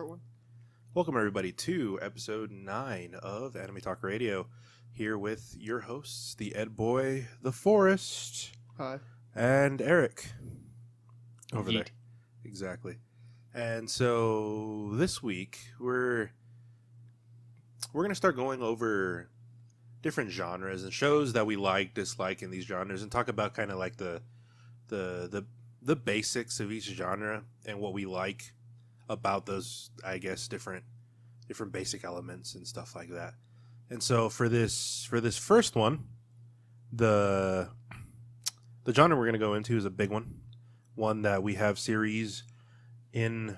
One. Welcome, everybody, to episode 9 of Anime Talk Radio. Here with your hosts, the Ed Boy, the Forest, Hi. and Eric. Over Yeet. there. Exactly. And so this week, we're going to start going over different genres and shows that we like, dislike in these genres, and talk about kind of like the basics of each genre and what we like about those, I guess, different basic elements and stuff like that. And so for this first one, the genre we're going to go into is a big one that we have series in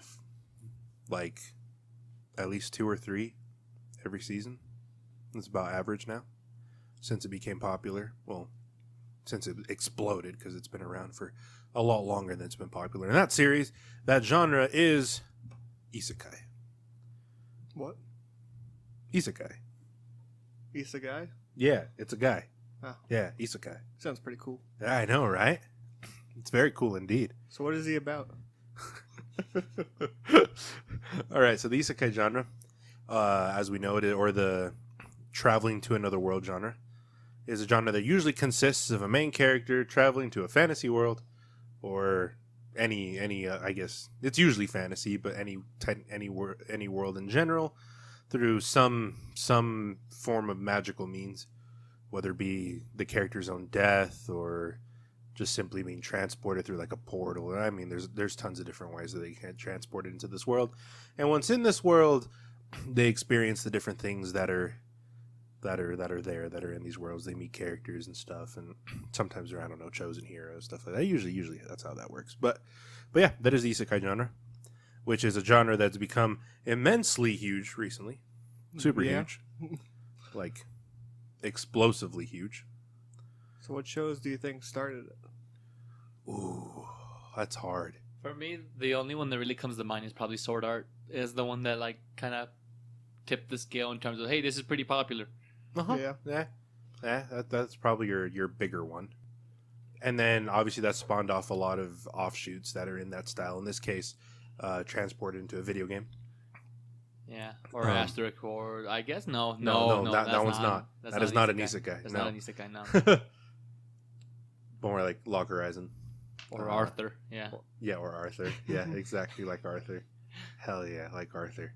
like at least 2 or 3 every season. It's about average now since it became popular. Well, since it exploded, because it's been around for a lot longer than it's been popular. And that series, that genre is Isekai. What? Isekai. Isekai? Yeah, it's a guy. Oh. Yeah, Isekai. Sounds pretty cool. Yeah, I know, right? It's very cool indeed. So what is he about? All right, so the Isekai genre, as we know it, or the traveling to another world genre, is a genre that usually consists of a main character traveling to a fantasy world, or any I guess it's usually fantasy, but any world in general, through some form of magical means, whether it be the character's own death or just simply being transported through like a portal. I mean, there's tons of different ways that they can transport it into this world, and once in this world, they experience the different things that are in these worlds. They meet characters and stuff, and sometimes they're, I don't know, chosen heroes, stuff like that. Usually that's how that works. But yeah, that is the Isekai genre, which is a genre that's become immensely huge recently. Super huge. Like explosively huge. So what shows do you think started it? Ooh, that's hard. For me, the only one that really comes to mind is probably Sword Art. Is the one that like kind of tipped the scale in terms of, hey, this is pretty popular. Uh-huh. Yeah. That's probably your bigger one. And then obviously that spawned off a lot of offshoots that are in that style. In this case, transported into a video game. Yeah, or Asterisk, or I guess no, that one's not. That is not an Isekai. That's No. not an Isekai, no. More like Log Horizon. Or Arthur, yeah. Yeah, or Arthur. Yeah, exactly like Arthur. Hell yeah, like Arthur.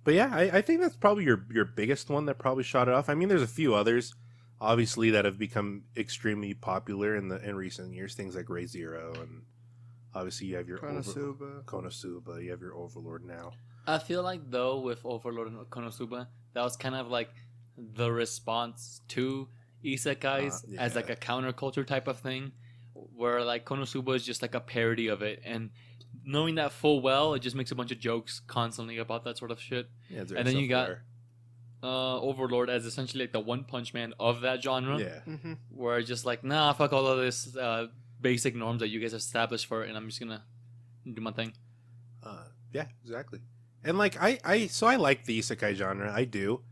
But yeah, I think that's probably your biggest one that probably shot it off. I mean, there's a few others, obviously, that have become extremely popular in recent years. Things like Ray Zero, and obviously you have your Konosuba. You have your Overlord now. I feel like though with Overlord and Konosuba, that was kind of like the response to Isekais as like a counterculture type of thing, where like Konosuba is just like a parody of it, and knowing that full well, it just makes a bunch of jokes constantly about that sort of shit. Yeah, and then you got Overlord as essentially like the One Punch Man of that genre. Yeah. Mm-hmm. Where it's just like, nah, fuck all of this basic norms that you guys established for it, and I'm just gonna do my thing. Yeah, exactly. And like I like the Isekai genre. I do.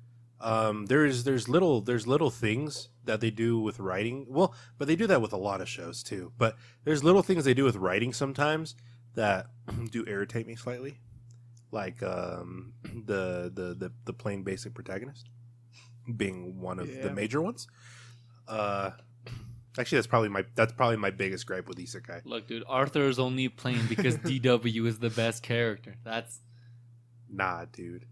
There's little things that they do with writing. Well, but they do that with a lot of shows too. But there's little things they do with writing sometimes that do irritate me slightly, like the plain basic protagonist being one of the major ones. Actually, that's probably my biggest gripe with Isekai. Look, dude, Arthur is only plain because DW is the best character. That's nah, dude.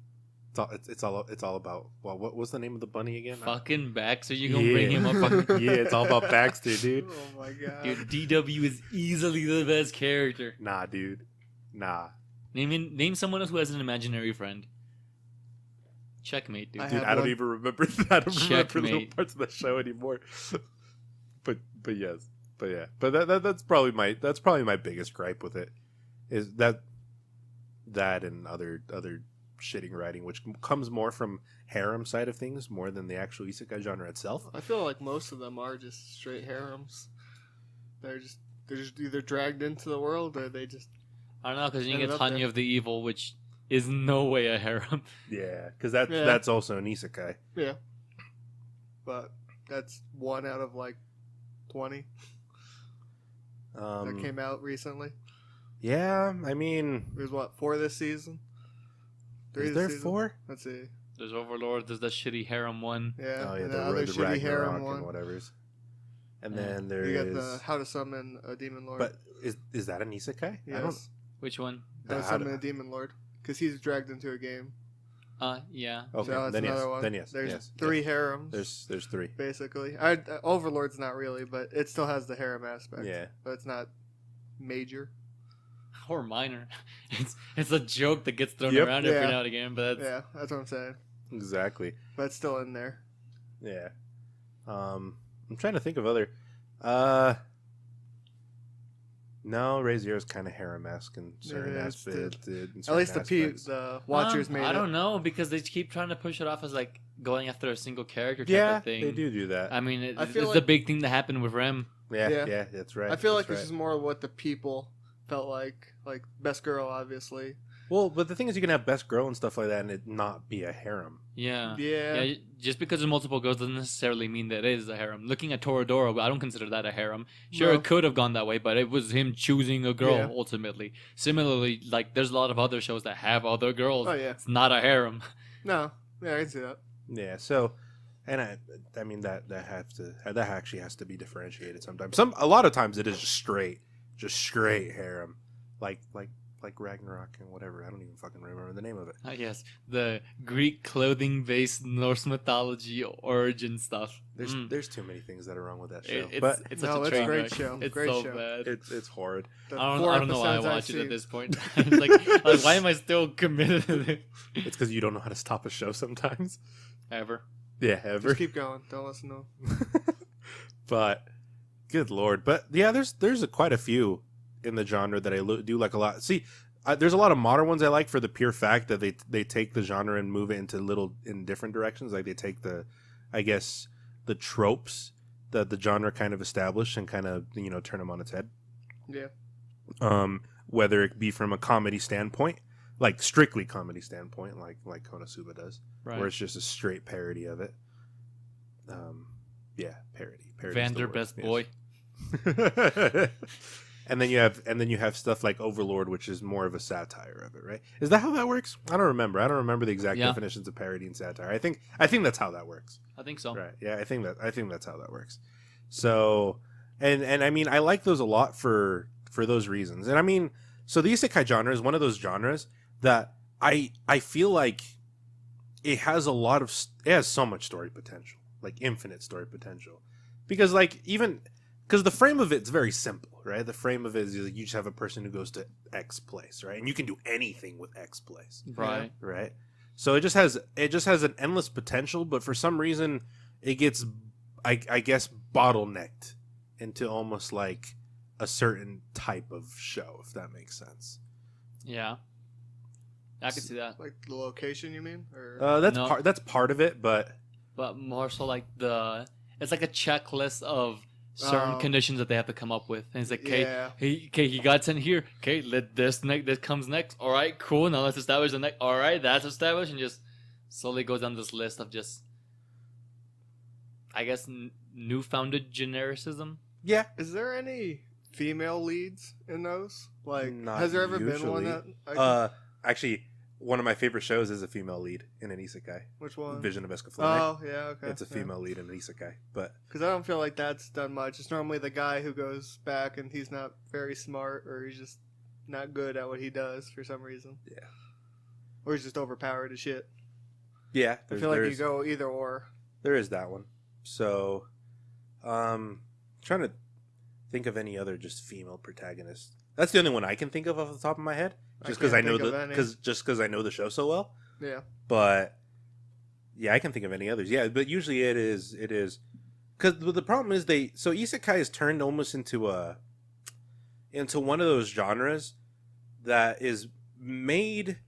It's all about, well, what was the name of the bunny again? Fucking Baxter. You gonna bring him up? Yeah, it's all about Baxter, dude. Oh my god. Dude, DW is easily the best character. Nah, dude. Nah. Name someone else who has an imaginary friend. Checkmate, dude. I don't even remember. I don't remember little parts of the show anymore. but yes, but yeah, but that's probably my biggest gripe with it, is that and other shitting writing, which comes more from harem side of things more than the actual isekai genre itself. I feel like most of them are just straight harems. They're just either dragged into the world or they just. I don't know, because you get Tanya of the Evil, which is no way a harem. Yeah, because that's also an isekai. Yeah, but that's 1 out of like 20 that came out recently. Yeah, I mean, There's what, 4 this season? 3 is this there season? 4? Let's see. There's Overlord. There's the shitty harem one. Yeah, Oh yeah, and the, the other the shitty harem Ragnarok one. and whatever's. And Yeah. then there You is. got the How to Summon a Demon Lord. But is that an isekai? yes. I don't. Which one? How to How Summon to- a Demon Lord. Because he's dragged into a game. Yeah. Okay, So that's then yes. another one. Then yes. There's yes, 3 yes. harems. There's 3. Basically. Overlord's not really, but it still has the harem aspect. Yeah. But it's not major. Or minor. It's a joke that gets thrown Yep. around every Yeah. now and again, but that's, Yeah, that's what I'm saying. Exactly. But it's still in there. Yeah. I'm trying to think of other. No, Ray Zero's kind of harem-esque in certain It is, aspects. At least the Watchers made it. I don't know because they keep trying to push it off as like going after a single character type Yeah, of thing. they do that. I mean, I it's feel the like- big thing that happened with Rem. Yeah, Yeah. that's right. I feel like that's this is more what the people felt like. Like, Best Girl, obviously. Well, but the thing is, you can have best girl and stuff like that, and it not be a harem. Yeah. Yeah. Just because there's multiple girls doesn't necessarily mean that it is a harem. Looking at Toradora, I don't consider that a harem. Sure, No. it could have gone that way, but it was him choosing a girl Yeah. ultimately. Similarly, like there's a lot of other shows that have other girls. Oh, yeah. It's not a harem. No. Yeah, I can see that. Yeah. So, and I mean that actually has to be differentiated sometimes. A lot of times it is just straight harem, like Ragnarok and whatever. I don't even fucking remember the name of it. Yes, the Greek clothing-based Norse mythology origin stuff. There's too many things that are wrong with that show. It's but it's No, such a it's a train great wreck. show. It's Great so show. bad. it's horrid. The I 4 don't know why I episodes I've watch it at seen. this point. It's like, why am I still committed to this? It's because you don't know how to stop a show sometimes. Ever. Yeah, ever. Just keep going. Don't listen to them. But good lord, but yeah, there's quite a few in the genre that I do like a lot. See, there's a lot of modern ones I like for the pure fact that they take the genre and move it into in different directions. Like they take I guess the tropes that the genre kind of established and kind of turn them on its head. Yeah. Whether it be from a comedy standpoint, like strictly comedy standpoint, like Konosuba does, Right. where it's just a straight parody of it. Yeah, parody. Vander Best Boy. And then you have stuff like Overlord, which is more of a satire of it, right? Is that how that works? I don't remember. I don't remember the exact Yeah. definitions of parody and satire. I think that's how that works. I think so. Right. Yeah, I think that's how that works. So, and I mean, I like those a lot for those reasons. And I mean, so the isekai genre is one of those genres that I feel like it has it has so much story potential, like infinite story potential. Because because the frame of it's very simple, right? The frame of it is you just have a person who goes to X place, right? And you can do anything with X place. Right. Right. So it just has an endless potential, but for some reason it gets, I guess, bottlenecked into almost like a certain type of show, if that makes sense. Yeah. I can see that. Like the location, you mean? Or No. That's part of it, but But more so like it's like a checklist of certain conditions that they have to come up with. And it's like, okay, Yeah. he got sent here. Okay, let this comes next. All right, cool. Now let's establish the next. All right, that's established, and just slowly goes down this list of just, I guess, newfounded genericism. yeah, Is there any female leads in those? Like, Not has there ever been one usually. that? actually, one of my favorite shows is a female lead in an isekai. Which one? Vision of Escaflowne. Oh, yeah, okay. It's a female lead in an isekai, but Because I don't feel like that's done much. It's normally the guy who goes back and he's not very smart or he's just not good at what he does for some reason. Yeah. Or he's just overpowered as shit. yeah, I feel like you go either or. there is that one. So, trying to think of any other just female protagonists. That's the only one I can think of off the top of my head, just because can't I know think of any. because I know the show so well. Yeah. But yeah, I can think of any others. Yeah, but usually it is because the problem is isekai is turned almost into one of those genres that is made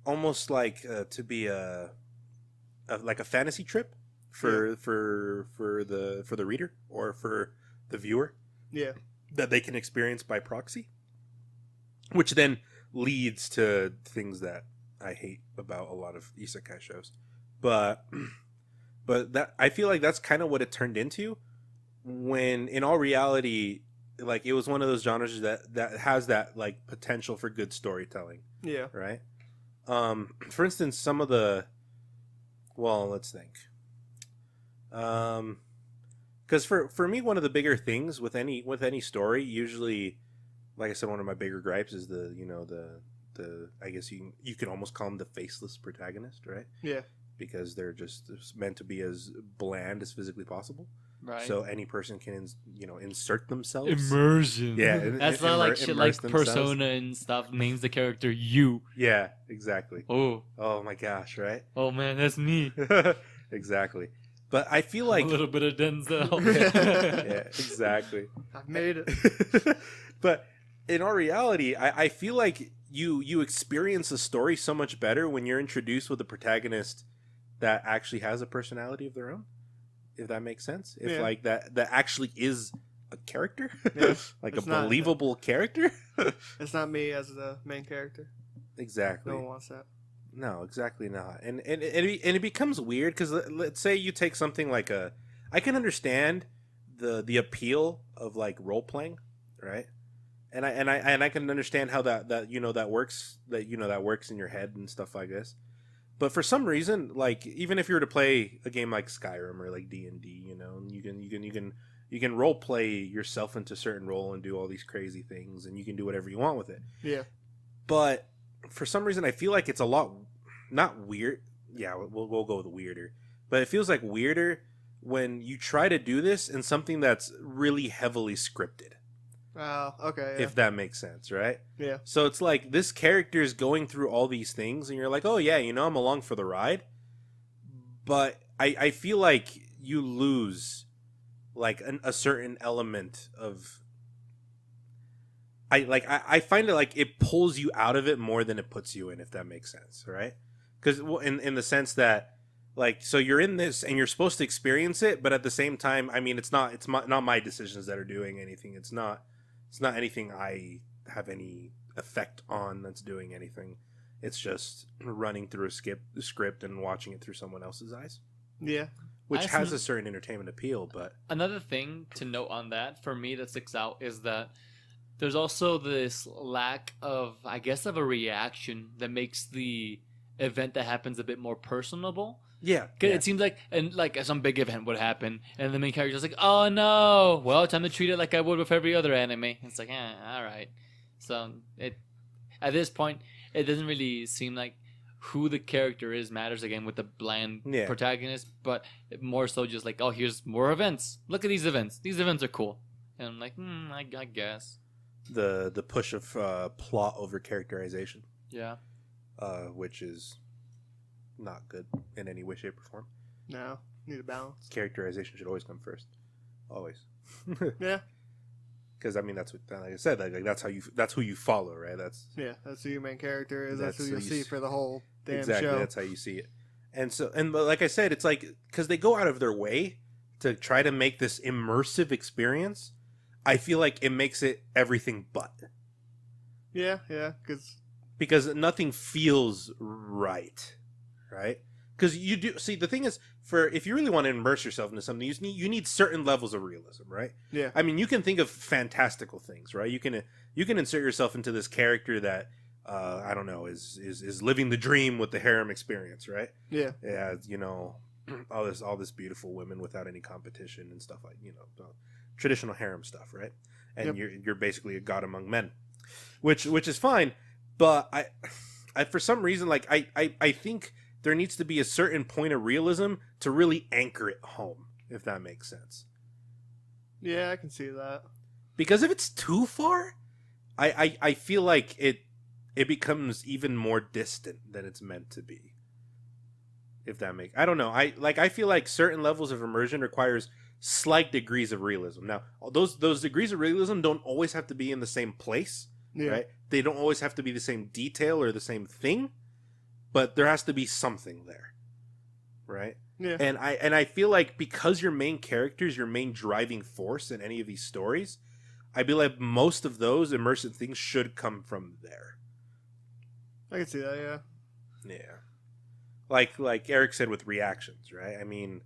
almost like to be like a fantasy trip for the reader or for the viewer Yeah. that they can experience by proxy, which then leads to things that I hate about a lot of isekai shows. But that I feel like that's kind of what it turned into, when in all reality like it was one of those genres that has that like potential for good storytelling, Yeah. right? For instance, some of the, well, let's think. Because for me, one of the bigger things with any story, usually, like I said, one of my bigger gripes is the I guess you can almost call them the faceless protagonist, right? Yeah. Because they're just meant to be as bland as physically possible. Right. So any person can, insert themselves. Immersion. Yeah, That's not like shit like themselves. Persona and stuff names the character you. Yeah, exactly. Oh My gosh, right? Oh man, that's me. Exactly. But I feel A like little bit of Denzel. yeah, exactly. I've made it. But in our reality, I feel like you experience a story so much better when you're introduced with a protagonist that actually has a personality of their own. If that makes sense. If like that actually is a character. Yeah. Like It's a not- believable character. It's not me as the main character. Exactly. No one wants that. No, exactly not. And it becomes weird because let's say you take something like I can understand the appeal of like role playing, right? And I can understand how that works that works in your head and stuff like this. But for some reason, like even if you were to play a game like Skyrim or like D&D, you can role play yourself into a certain role and do all these crazy things, and you can do whatever you want with it. Yeah. But for some reason, I feel like it's a lot not weird. Yeah, we'll go with weirder. But it feels like weirder when you try to do this in something that's really heavily scripted. Oh, okay. Yeah. If that makes sense, right? Yeah. So it's like this character is going through all these things, and you're like, oh yeah, I'm along for the ride. But I feel like you lose like a certain element of. I find it like it pulls you out of it more than it puts you in, if that makes sense, right? Because in the sense that like so you're in this and you're supposed to experience it, but at the same time, I mean, it's not my decisions that are doing anything. It's not anything I have any effect on that's doing anything. It's just running through a script and watching it through someone else's eyes. Yeah. Which has a certain entertainment appeal, but another thing to note on that for me that sticks out is that there's also this lack of, I guess, of a reaction that makes the event that happens a bit more personable. Yeah. It seems like, and like some big event would happen, and the main character's like, oh no, well, time to treat it like I would with every other anime. It's like, all right. So at this point, it doesn't really seem like who the character is matters again with the bland protagonist, but more so just like, oh, here's more events. Look at these events. These events are cool. And I'm like, I guess. The push of plot over characterization. Yeah. Which is not good in any way, shape, or form. No, need a balance. Characterization should always come first. Always. Yeah. Because I mean, that's what, like I said, like that's who you follow, right? That's who your main character is. That's who you see for the whole damn exactly, show. That's how you see it. And so, but like I said, it's like because they go out of their way to try to make this immersive experience. I feel like it makes it everything but. Yeah, because nothing feels right. Because you do see the thing is, for if you really want to immerse yourself into something, you need certain levels of realism, right? Yeah. I mean, you can think of fantastical things, right? You can insert yourself into this character that I don't know is living the dream with the harem experience, right? Yeah. Yeah, all this beautiful women without any competition and stuff like traditional harem stuff, right? And you're basically a god among men, which is fine, but I for some reason like I think there needs to be a certain point of realism to really anchor it home, if that makes sense. Yeah, I can see that. Because if it's too far, I feel like it becomes even more distant than it's meant to be. If that makes, I don't know. I feel like certain levels of immersion requires slight degrees of realism. Now, those degrees of realism don't always have to be in the same place, right? They don't always have to be the same detail or the same thing, but there has to be something there, right? Yeah. And I feel like because your main character is your main driving force in any of these stories, I feel like most of those immersive things should come from there. I can see that, yeah. Yeah. Like Eric said with reactions, right? I mean,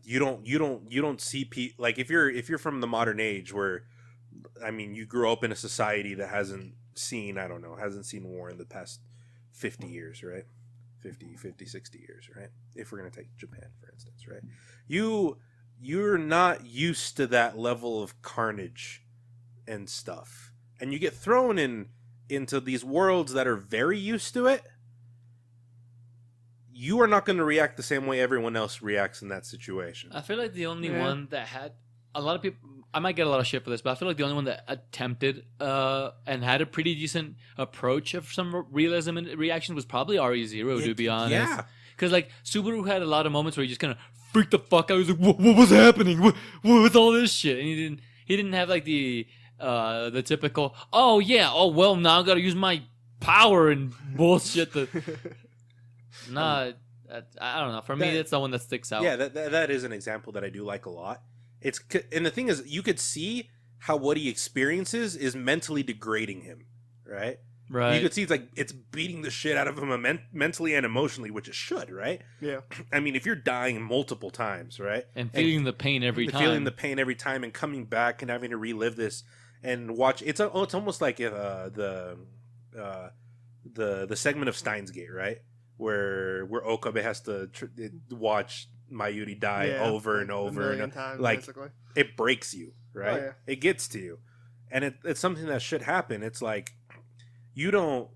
you don't see like if you're from the modern age where I mean, you grew up in a society that hasn't seen war in the past 50 years, right? 60 years, right? If we're going to take Japan, for instance, right? You're not used to that level of carnage and stuff. And you get thrown into these worlds that are very used to it. You are not going to react the same way everyone else reacts in that situation. I feel like the only one that had a lot of people. I might get a lot of shit for this, but I feel like the only one that attempted and had a pretty decent approach of some realism and reaction was probably RE0, to be honest. Yeah. Because like Subaru had a lot of moments where he just kind of freaked the fuck out. He was like, "What was happening? What's all this shit?" And he didn't have like the typical, "Oh yeah, oh well, now I gotta use my power and bullshit." Nah, I don't know. For me, that's the one that sticks out. Yeah, that is an example that I do like a lot. And the thing is, you could see how what he experiences is mentally degrading him, right? Right. You could see it's beating the shit out of him mentally and emotionally, which it should, right? Yeah. I mean, if you're dying multiple times, right, and feeling the pain every time, and coming back and having to relive this and watch, it's almost like the segment of Steins Gate, right, where Okabe has to watch Mayuri die over and over and times, like basically. It breaks you, right? Oh, yeah. It gets to you, and it's something that should happen. It's like you don't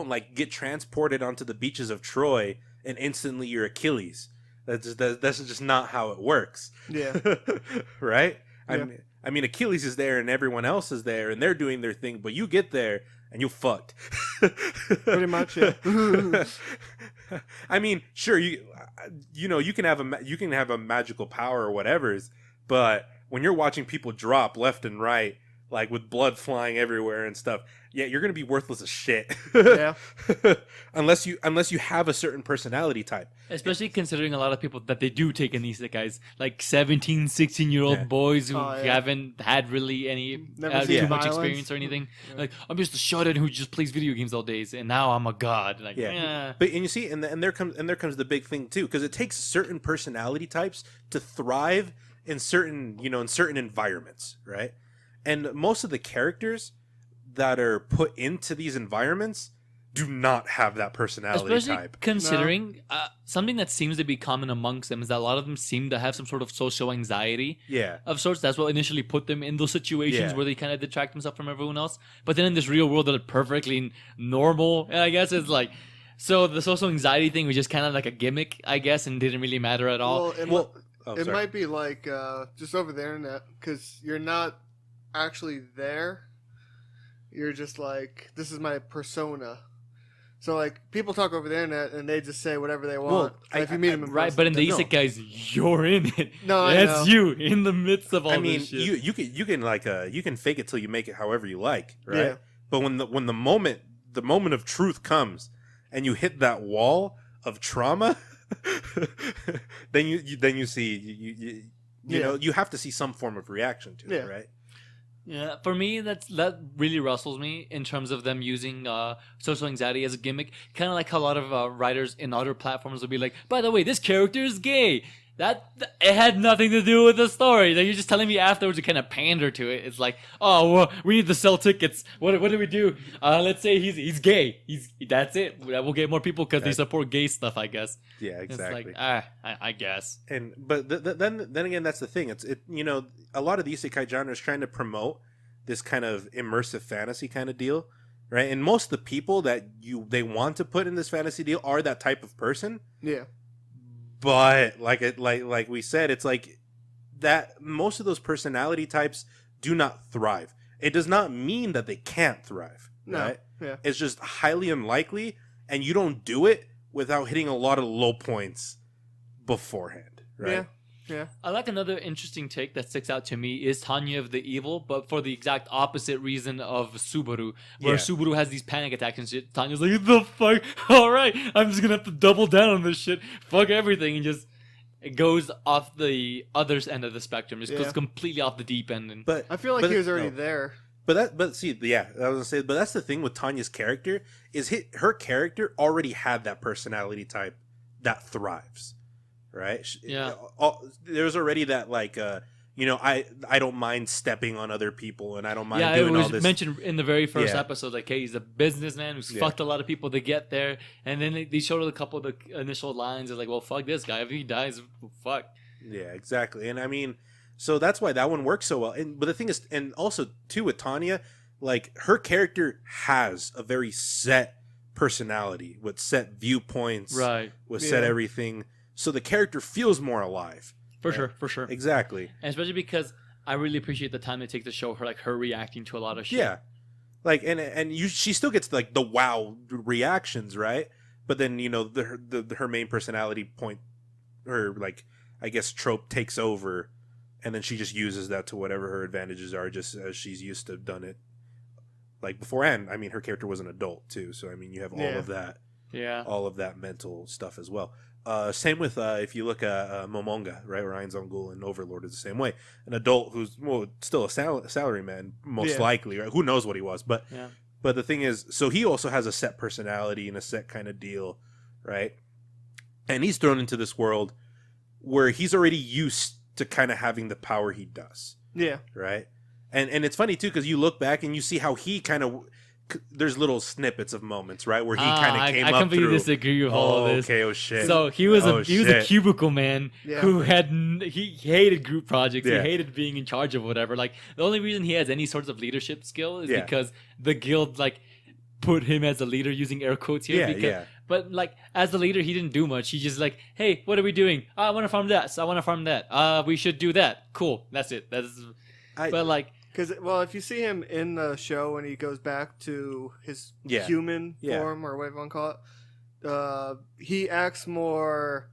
like get transported onto the beaches of Troy and instantly you're Achilles. That's just not how it works. Yeah. Right? Yeah. I mean Achilles is there and everyone else is there and they're doing their thing, but you get there and you fucked. Pretty much, yeah. I mean, sure, you can have a magical power or whatever's, but when you're watching people drop left and right, like with blood flying everywhere and stuff, yeah, you're gonna be worthless as shit. Yeah. unless you have a certain personality type. Especially considering a lot of people that they do take in isekais, like 17, 16-year-old boys who haven't had really any too much experience or anything. Yeah. Like, I'm just a shonen who just plays video games all days, and now I'm a god. Like, But you see, and there comes the big thing too, because it takes certain personality types to thrive in certain environments, right? And most of the characters that are put into these environments do not have that personality type. Considering something that seems to be common amongst them is that a lot of them seem to have some sort of social anxiety of sorts. That's what initially put them in those situations where they kind of detract themselves from everyone else. But then in this real world that are perfectly normal, I guess it's like... So the social anxiety thing was just kind of like a gimmick, I guess, and didn't really matter at all. It might be like just over the internet, because you're not actually there. You're just like, this is my persona. So like, people talk over the internet and they just say whatever they want. If you meet them in person, but in the isekais, you're in it. No, that's you in the midst of all this shit. you can fake it till you make it however you like, right? Yeah. But when the moment of truth comes and you hit that wall of trauma, then you see you know, you have to see some form of reaction to it, right? Yeah, for me, that really rustles me in terms of them using social anxiety as a gimmick. Kind of like how a lot of writers in other platforms will be like, by the way, this character is gay. It had nothing to do with the story. Like, you're just telling me afterwards to kind of pander to it. It's like, oh, well, we need to sell tickets. What do we do? Let's say he's gay. That's it. We'll get more people because they support gay stuff, I guess. Yeah, exactly. It's like, I guess. But then again, that's the thing. A lot of the isekai genre is trying to promote this kind of immersive fantasy kind of deal, right? And most of the people that they want to put in this fantasy deal are that type of person. Yeah. But like we said, it's like that most of those personality types do not thrive. It does not mean that they can't thrive, right? Yeah. It's just highly unlikely, and you don't do it without hitting a lot of low points beforehand, right? Yeah. I like another interesting take that sticks out to me is Tanya of the Evil, but for the exact opposite reason of Subaru, where Subaru has these panic attacks and shit. Tanya's like, the fuck? All right, I'm just gonna have to double down on this shit. Fuck everything, and just it goes off the other end of the spectrum. It goes completely off the deep end. But I feel like he was already there. But I was gonna say, but that's the thing with Tanya's character is her character already had that personality type that thrives. Right? Yeah. There's already that I don't mind stepping on other people, and I don't mind Yeah, it doing all was this. mentioned in the very first Yeah. episode. Like, hey, he's a businessman who's fucked a lot of people to get there, and then they showed a couple of the initial lines. It's like, well, fuck this guy. If he dies, fuck. Yeah, exactly. And I mean, so that's why that one works so well. But the thing is, and also too with Tanya, like her character has a very set personality with set viewpoints, Right. with set everything. So the character feels more alive. For sure. Exactly. And especially because I really appreciate the time they take to show her, like, her reacting to a lot of shit. Yeah. Like, she still gets like the wow reactions, right? But then, her main personality point, or like, I guess trope takes over, and then she just uses that to whatever her advantages are, just as she's used to have done it. Like beforehand, I mean, her character was an adult too, so I mean, you have all of that, all of that mental stuff as well. Same with if you look at Momonga, right? Ryan Zongul and Overlord is the same way. An adult who's still a salaryman, most likely, right? Who knows what he was, but the thing is, so he also has a set personality and a set kind of deal, right? And he's thrown into this world where he's already used to kind of having the power he does. Yeah. Right? And it's funny, too, because you look back and you see how he kind of... There's little snippets of moments, right? Where he kind of came up through... I completely disagree with all of this. Okay, oh shit. So he was a cubicle man who he hated group projects. He hated being in charge of whatever. Like, the only reason he has any sorts of leadership skill is because the guild, like, put him as a leader, using air quotes here. But, like, as the leader, he didn't do much. He just like, hey, what are we doing? I want to farm that. So I want to farm that. We should do that. Cool. That's it. But, like... Because, well, if you see him in the show and he goes back to his human form, or whatever you want to call it, he acts more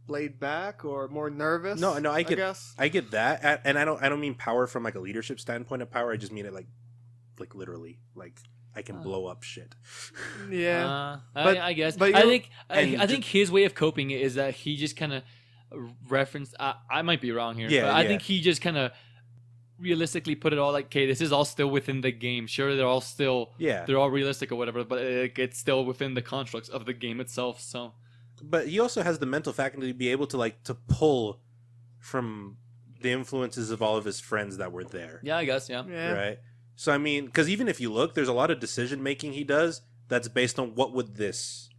laid back or more nervous. No, I get that, and I don't mean power from like a leadership standpoint of power. I just mean it like literally, like I can blow up shit. Yeah, I guess. But I think his way of coping is that he just kind of referenced. I might be wrong here, but I think he just kind of realistically put it all like, okay, this is all still within the game. Sure, they're all still they're all realistic or whatever, but it's still within the constructs of the game itself. So, but he also has the mental faculty to be able to to pull from the influences of all of his friends that were there. Yeah, I guess. Yeah. Right. So I mean, because even if you look, there's a lot of decision making he does that's based on what would this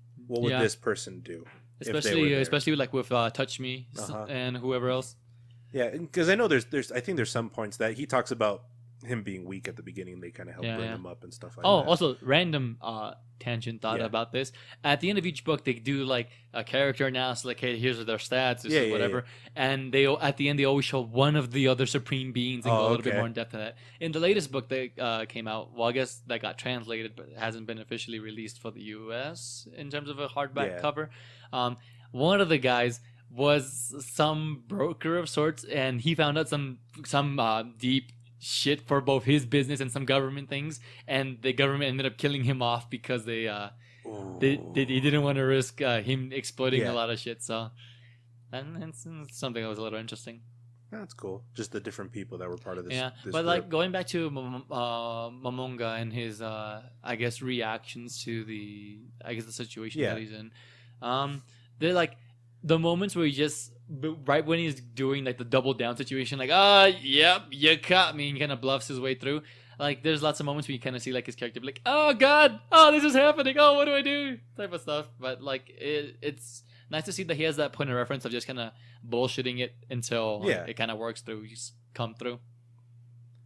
person do, especially like with Touch Me and whoever else. Yeah, because I know I think there's some points that he talks about him being weak at the beginning. They kind of help bring him up and stuff like that. Also, random tangent thought about this. At the end of each book, they do like a character analysis, like, hey, here's their stats, whatever. And they at the end, they always show one of the other supreme beings and go a little bit more in depth to that. In the latest book that came out, well, I guess that got translated, but it hasn't been officially released for the U.S. in terms of a hardback cover. One of the guys was some broker of sorts, and he found out some deep shit for both his business and some government things, and the government ended up killing him off because they didn't want to risk him exploiting a lot of shit. So, and it's something that was a little interesting. That's cool. Just the different people that were part of this. Yeah, this but group. Like going back to Momonga and his, I guess, reactions to the situation that he's in. They're like the moments where he just right when he's doing like the double down situation, like, yep, you caught me, and he kind of bluffs his way through. Like, there's lots of moments where you kind of see like his character be like, oh god, oh this is happening, oh what do I do, type of stuff. But like it's nice to see that he has that point of reference of just kind of bullshitting it until it kind of works through, just come through.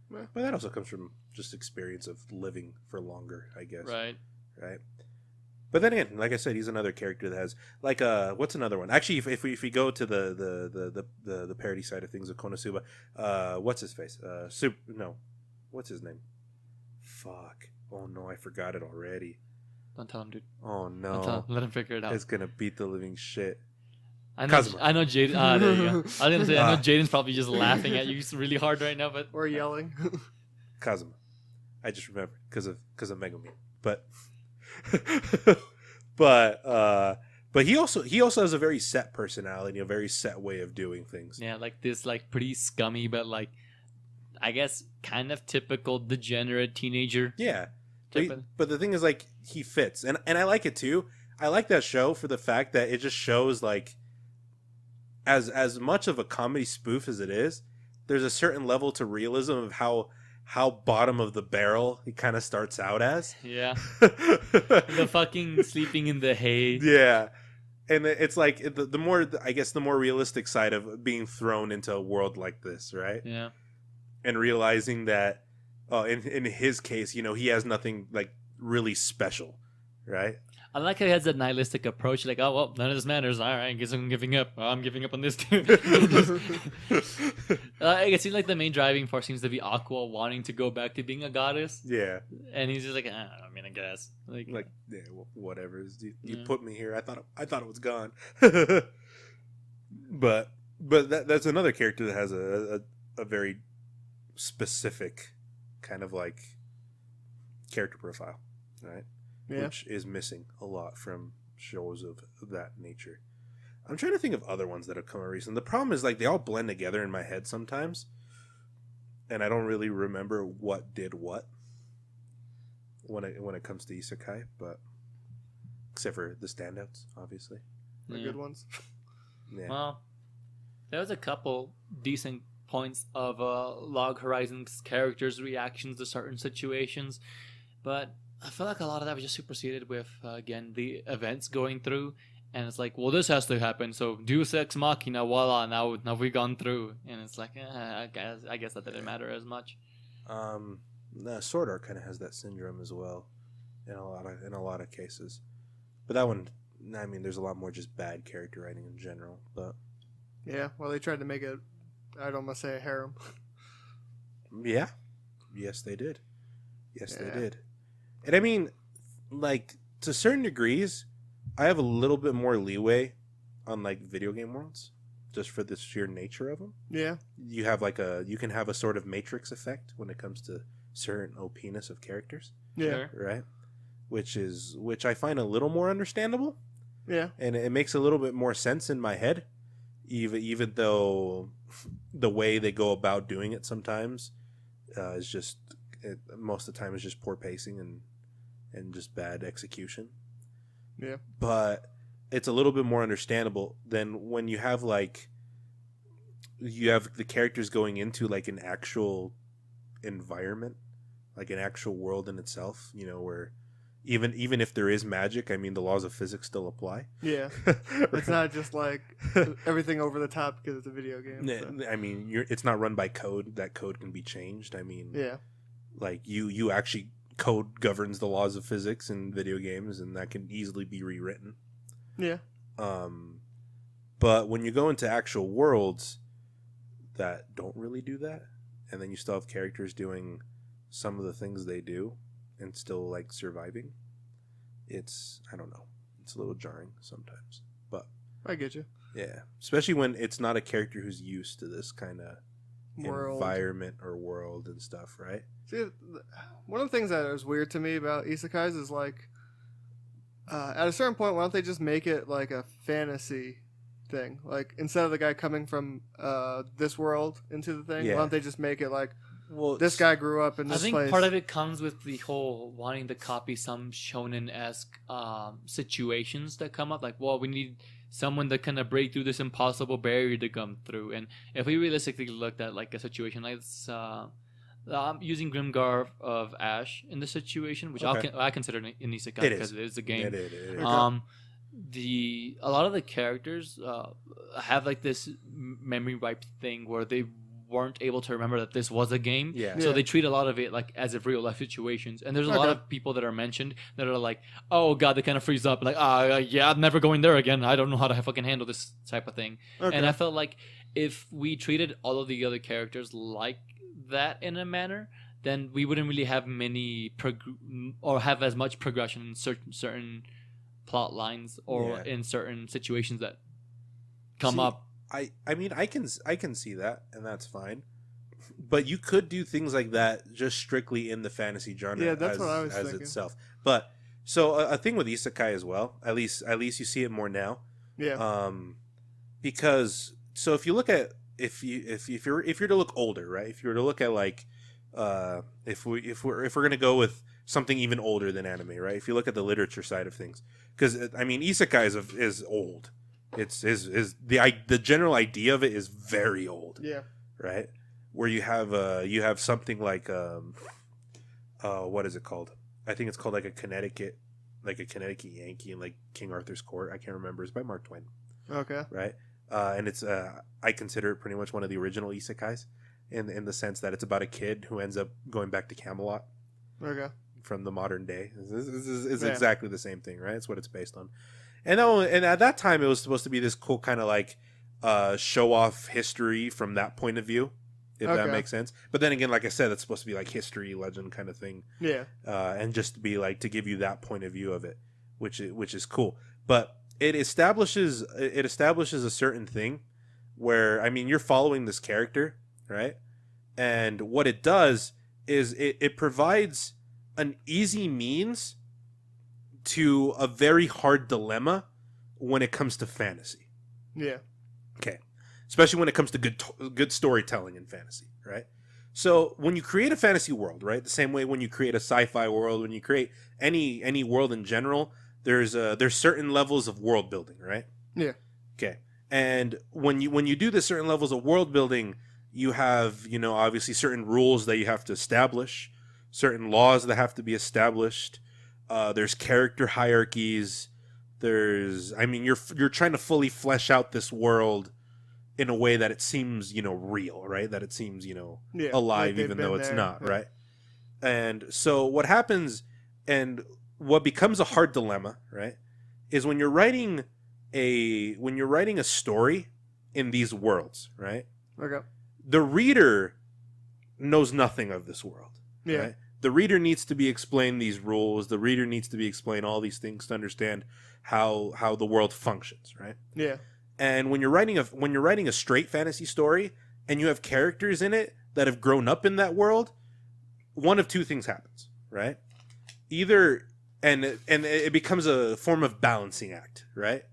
Well, but that also comes from just experience of living for longer, I guess. Right. But then again, like I said, he's another character that has like what's another one? Actually, if we go to the parody side of things of Konosuba, what's his face? What's his name? Fuck. Oh no, I forgot it already. Don't tell him, dude. Oh no. Don't tell him. Let him figure it out. It's gonna beat the living shit. I know Jaden. There you go. I was gonna say, I know Jaden's probably just laughing at you really hard right now, but or yelling. Kazuma. I just remembered because of Megumi. But but he also has a very set personality, a very set way of doing things. Yeah, like this, like pretty scummy, but like I guess kind of typical degenerate teenager. Yeah, but the thing is, like, he fits, and I like it too. I like that show for the fact that it just shows like as much of a comedy spoof as it is, there's a certain level to realism of how bottom of the barrel he kind of starts out as. Yeah. The fucking sleeping in the hay. Yeah. And it's like the more, I guess, the more realistic side of being thrown into a world like this, right? Yeah. And realizing that, in his case, you know, he has nothing like really special, right? I like how he has that nihilistic approach, like, oh well, none of this matters. All right, I guess I'm giving up. Oh, I'm giving up on this too. It seems like the main driving force seems to be Aqua wanting to go back to being a goddess. Yeah. And he's just like, I mean, I guess, like yeah, well, whatever. You put me here. I thought it was gone. but that's another character that has a very specific kind of like character profile, right? Yeah. Which is missing a lot from shows of that nature. I'm trying to think of other ones that have come out recently. The problem is like they all blend together in my head sometimes, and I don't really remember what did what when it comes to isekai, but except for the standouts, obviously. The good ones. Yeah. Well, there was a couple decent points of Log Horizon's characters' reactions to certain situations, but I feel like a lot of that was just superseded with, again, the events going through. And it's like, well, this has to happen. So Deus Ex Machina, voila, now we've gone through. And it's like, I guess that didn't matter as much. Sword Art kind of has that syndrome as well, in a lot of cases. But that one, I mean, there's a lot more just bad character writing in general. But yeah, well, they tried to make it, I'd almost say, a harem. Yeah, yes, they did. Yes, they did. And I mean, like, to certain degrees, I have a little bit more leeway on, like, video game worlds, just for the sheer nature of them. Yeah. You can have a sort of Matrix effect when it comes to certain OP-ness of characters. Yeah. Right? Which I find a little more understandable. Yeah. And it makes a little bit more sense in my head, even though the way they go about doing it sometimes is just, most of the time is just poor pacing and just bad execution. Yeah. But it's a little bit more understandable than when you have the characters going into like an actual environment, like an actual world in itself, you know, where even if there is magic, I mean, the laws of physics still apply. Yeah. It's not just like everything over the top because it's a video game. So. I mean, it's not run by code. That code can be changed. I mean, yeah. Like you actually, code governs the laws of physics in video games, and that can easily be rewritten. Yeah. But when you go into actual worlds that don't really do that, and then you still have characters doing some of the things they do and still like surviving, I don't know, it's a little jarring sometimes. But I get you. Yeah, especially when it's not a character who's used to this kind of environment or world and stuff, right? See, one of the things that is weird to me about isekais is like, at a certain point, why don't they just make it like a fantasy thing? Like, instead of the guy coming from this world into the thing, why don't they just make it like, well, this guy grew up in this place? I think part of it comes with the whole wanting to copy some shonen-esque situations that come up. Like, well, we need someone that kind of break through this impossible barrier to come through. And if we realistically looked at like a situation like this, I'm using Grimgar of Ash in this situation, which I consider an isekai because it is a game. It is. A lot of the characters have like this memory wipe thing where they weren't able to remember that this was a game. Yeah. So they treat a lot of it like as if real life situations. And there's a lot of people that are mentioned that are like, oh god, they kind of freeze up, like, yeah, I'm never going there again. I don't know how to fucking handle this type of thing. Okay. And I felt like if we treated all of the other characters like that in a manner, then we wouldn't really have many or have as much progression in certain plot lines or in certain situations that come up. I mean, I can see that, and that's fine. But you could do things like that just strictly in the fantasy genre. Yeah, that's what I was thinking. Itself. But so a thing with isekai as well. At least you see it more now. Yeah. Because so if you look at if you're to look older, right? If you were to look at like if we're gonna go with something even older than anime, right? If you look at the literature side of things, because I mean, isekai is old. It's the general idea of it is very old. Yeah. Right. where you have something like what is it called? I think it's called like a Connecticut Yankee in like King Arthur's Court. I can't remember. It's by Mark Twain. Okay. Right. And it's I consider it pretty much one of the original isekais in the sense that it's about a kid who ends up going back to Camelot. Okay. From the modern day. It's exactly the same thing, right? It's what it's based on. And at that time, it was supposed to be this cool kind of like show off history from that point of view, if that makes sense. But then again, like I said, it's supposed to be like history, legend kind of thing. Yeah. And just to be like to give you that point of view of it, which is cool. But it establishes a certain thing where, I mean, you're following this character, right? And what it does is it provides an easy means to a very hard dilemma when it comes to fantasy. Yeah. Okay. Especially when it comes to good storytelling in fantasy, right? So when you create a fantasy world, right, the same way when you create a sci-fi world, when you create any world in general, there's certain levels of world building, right? Yeah. Okay. And when you do this certain levels of world building, you have, obviously certain rules that you have to establish, certain laws that have to be established. There's character hierarchies. You're trying to fully flesh out this world in a way that it seems, real, right? That it seems, alive, like even though it's there. not, Yeah. right? And so what happens, and what becomes a hard dilemma, right, is when you're writing a story in these worlds, right? Okay. The reader knows nothing of this world. Yeah. Right? The reader needs to be explained these rules. The reader needs to be explained all these things to understand how the world functions, right? Yeah. And when you're writing a straight fantasy story and you have characters in it that have grown up in that world, one of two things happens, right? Either and it becomes a form of balancing act, right?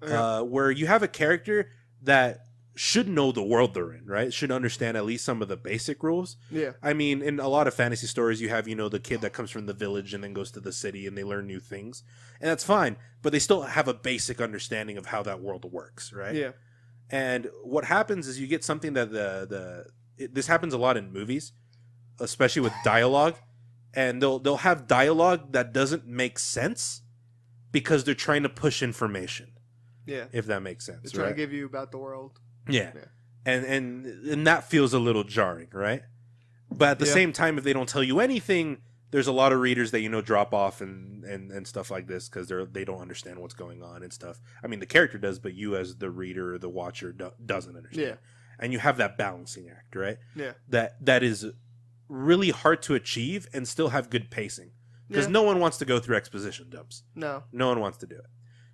Okay. Where you have a character that should know the world they're in, right? Should understand at least some of the basic rules. Yeah. I mean, in a lot of fantasy stories, you have, the kid that comes from the village and then goes to the city and they learn new things. And that's fine, but they still have a basic understanding of how that world works, right? Yeah. And what happens is you get something that this happens a lot in movies, especially with dialogue. And they'll have dialogue that doesn't make sense because they're trying to push information. Yeah. If that makes sense. They're trying right? to give you about the world. Yeah. Yeah. And that feels a little jarring, right? But at the Yeah. same time, if they don't tell you anything, there's a lot of readers that drop off and stuff like this because they don't understand what's going on and stuff. I mean, the character does, but you as the reader or the watcher doesn't understand. Yeah. And you have that balancing act, right? Yeah. That is really hard to achieve and still have good pacing because Yeah. no one wants to go through exposition dumps. No. No one wants to do it.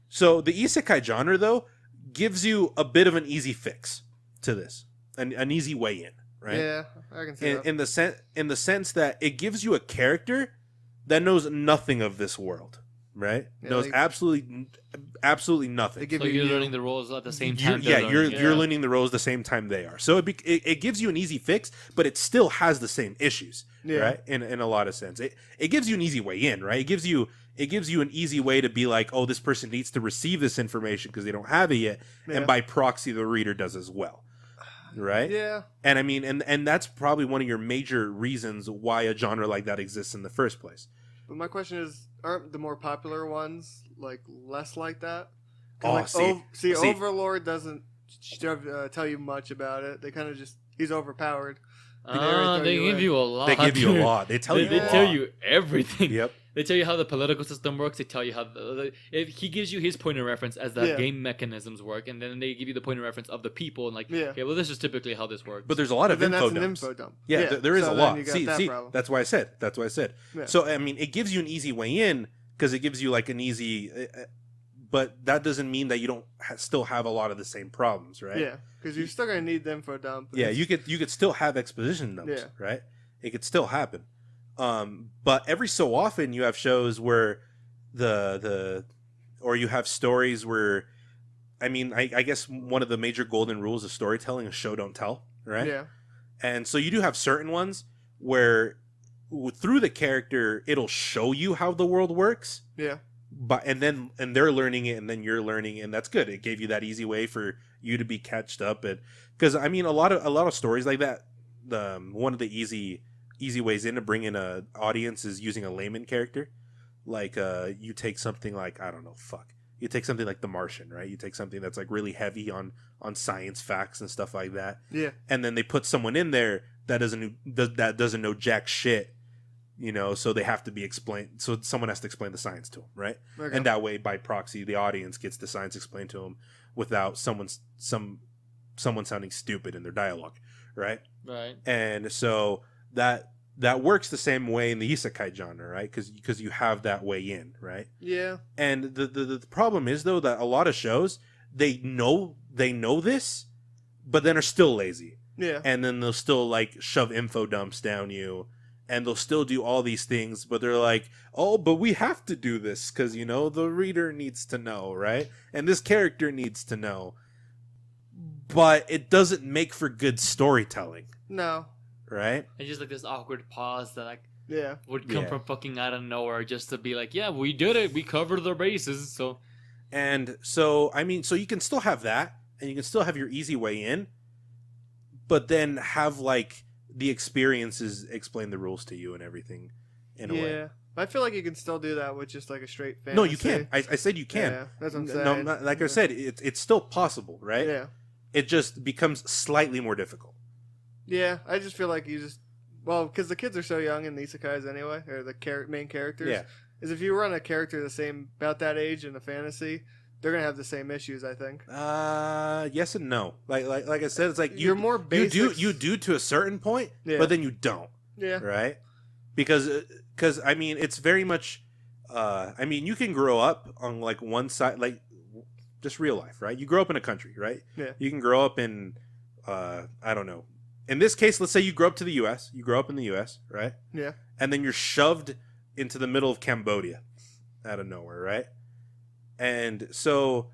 So the isekai genre, though, gives you a bit of an easy fix to this, an easy way in, right? Yeah, I can see that. In the sense that it gives you a character that knows nothing of this world, right? Yeah, Knows absolutely nothing. They give So you you're you. learning the rules at the same You're, time. yeah, they're you're learning. you're learning the roles the same time they are. So it gives you an easy fix, but it still has the same issues, Yeah. right? In a lot of sense, it gives you an easy way in, right? It gives you an easy way to be like, oh, this person needs to receive this information because they don't have it yet, Yeah. and by proxy, the reader does as well, right? Yeah. And I mean, and that's probably one of your major reasons why a genre like that exists in the first place. But my question is, aren't the more popular ones like less like that? 'Cause, Oh, like, see. Overlord doesn't tell you much about it. They kind of just he's overpowered. They give you a lot. They give you a dude. lot. They tell They, you. they a tell lot. you everything. Yep. They tell you how the political system works. They tell you how if he gives you his point of reference as the Yeah. game mechanisms work, and then they give you the point of reference of the people, and like, Yeah. okay, well, this is typically how this works. But there's a lot But of then info that's an dumps. info dump. Yeah, there is so a then lot. you got See, that problem. that's why I said. Yeah. So I mean, it gives you an easy way in because it gives you like an easy, but that doesn't mean that you don't still have a lot of the same problems, right? Yeah, because you're still gonna need the info dump. Yeah, you could still have exposition dumps, Yeah. right? It could still happen. But every so often you have shows where or you have stories where, I mean, I guess one of the major golden rules of storytelling is show don't tell, right? Yeah. And so you do have certain ones where through the character it'll show you how the world works, Yeah. but and they're learning it and then you're learning it, and that's good. It gave you that easy way for you to be catched up. And because I mean a lot of stories like that, one of the easy ways in to bring in a audience is using a layman character. Like you take something like, I don't know, you take something like The Martian, right? You take something that's like really heavy on science facts and stuff like that. Yeah. And then they put someone in there that doesn't know jack shit, so they have to be explained. So someone has to explain the science to them, right? Okay. And that way, by proxy, the audience gets the science explained to them without someone sounding stupid in their dialogue, right? Right. And so that works the same way in the isekai genre, right? Because you have that way in, right? Yeah. And the problem is, though, that a lot of shows, they know this, but then are still lazy. Yeah. And then they'll still like shove info dumps down you, and they'll still do all these things, but they're like, oh, but we have to do this because the reader needs to know, right? And this character needs to know. But it doesn't make for good storytelling. No. Right? It's just like this awkward pause that would come Yeah. from fucking out of nowhere, just to be like, yeah, we did it, we covered the bases. So And so you can still have that, and you can still have your easy way in, but then have like the experiences explain the rules to you and everything in a way. Yeah. I feel like you can still do that with just like a straight fantasy. No, you can. I said you can. Yeah, that's what I'm saying. No, like I said, it's still possible, right? Yeah. It just becomes slightly more difficult. Yeah, I just feel like because the kids are so young in the isekais anyway, or the main characters. Yeah. Is if you run a character about that age in a fantasy, they're gonna have the same issues, I think. Yes and no. Like I said, it's like You're more basics. You do to a certain point, Yeah. but then you don't. Yeah. Right? Because it's very much. You can grow up on like one side, like just real life, right? You grow up in a country, right? Yeah. You can grow up in, I don't know. In this case, let's say you grow up to the U.S. You grow up in the U.S., right? Yeah. And then you're shoved into the middle of Cambodia, out of nowhere, right? And so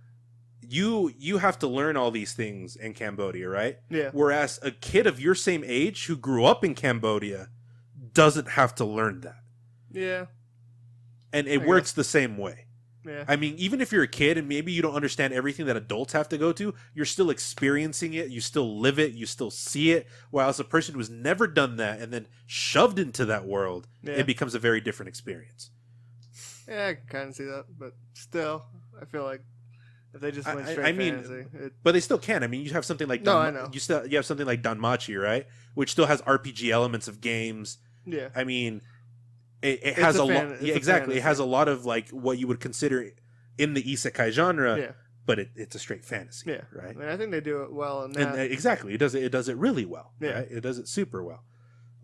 you have to learn all these things in Cambodia, right? Yeah. Whereas a kid of your same age who grew up in Cambodia doesn't have to learn that. Yeah. And it works the same way. Yeah. I mean, even if you're a kid and maybe you don't understand everything that adults have to go to, you're still experiencing it, you still live it, you still see it. Whilst a person who's never done that and then shoved into that world, it becomes a very different experience. Yeah, I can kind of see that, but still, I feel like if they just went straight fantasy, but they still can. I mean, you have something like I know. You have something like Danmachi, right? Which still has RPG elements of games. Yeah. I mean, it has a lot. Yeah, exactly. It has a lot of like what you would consider in the isekai genre. Yeah. But it's a straight fantasy. Yeah. Right. I mean, I think they do it well in that. And exactly, it does it really well. Yeah. Right? It does it super well.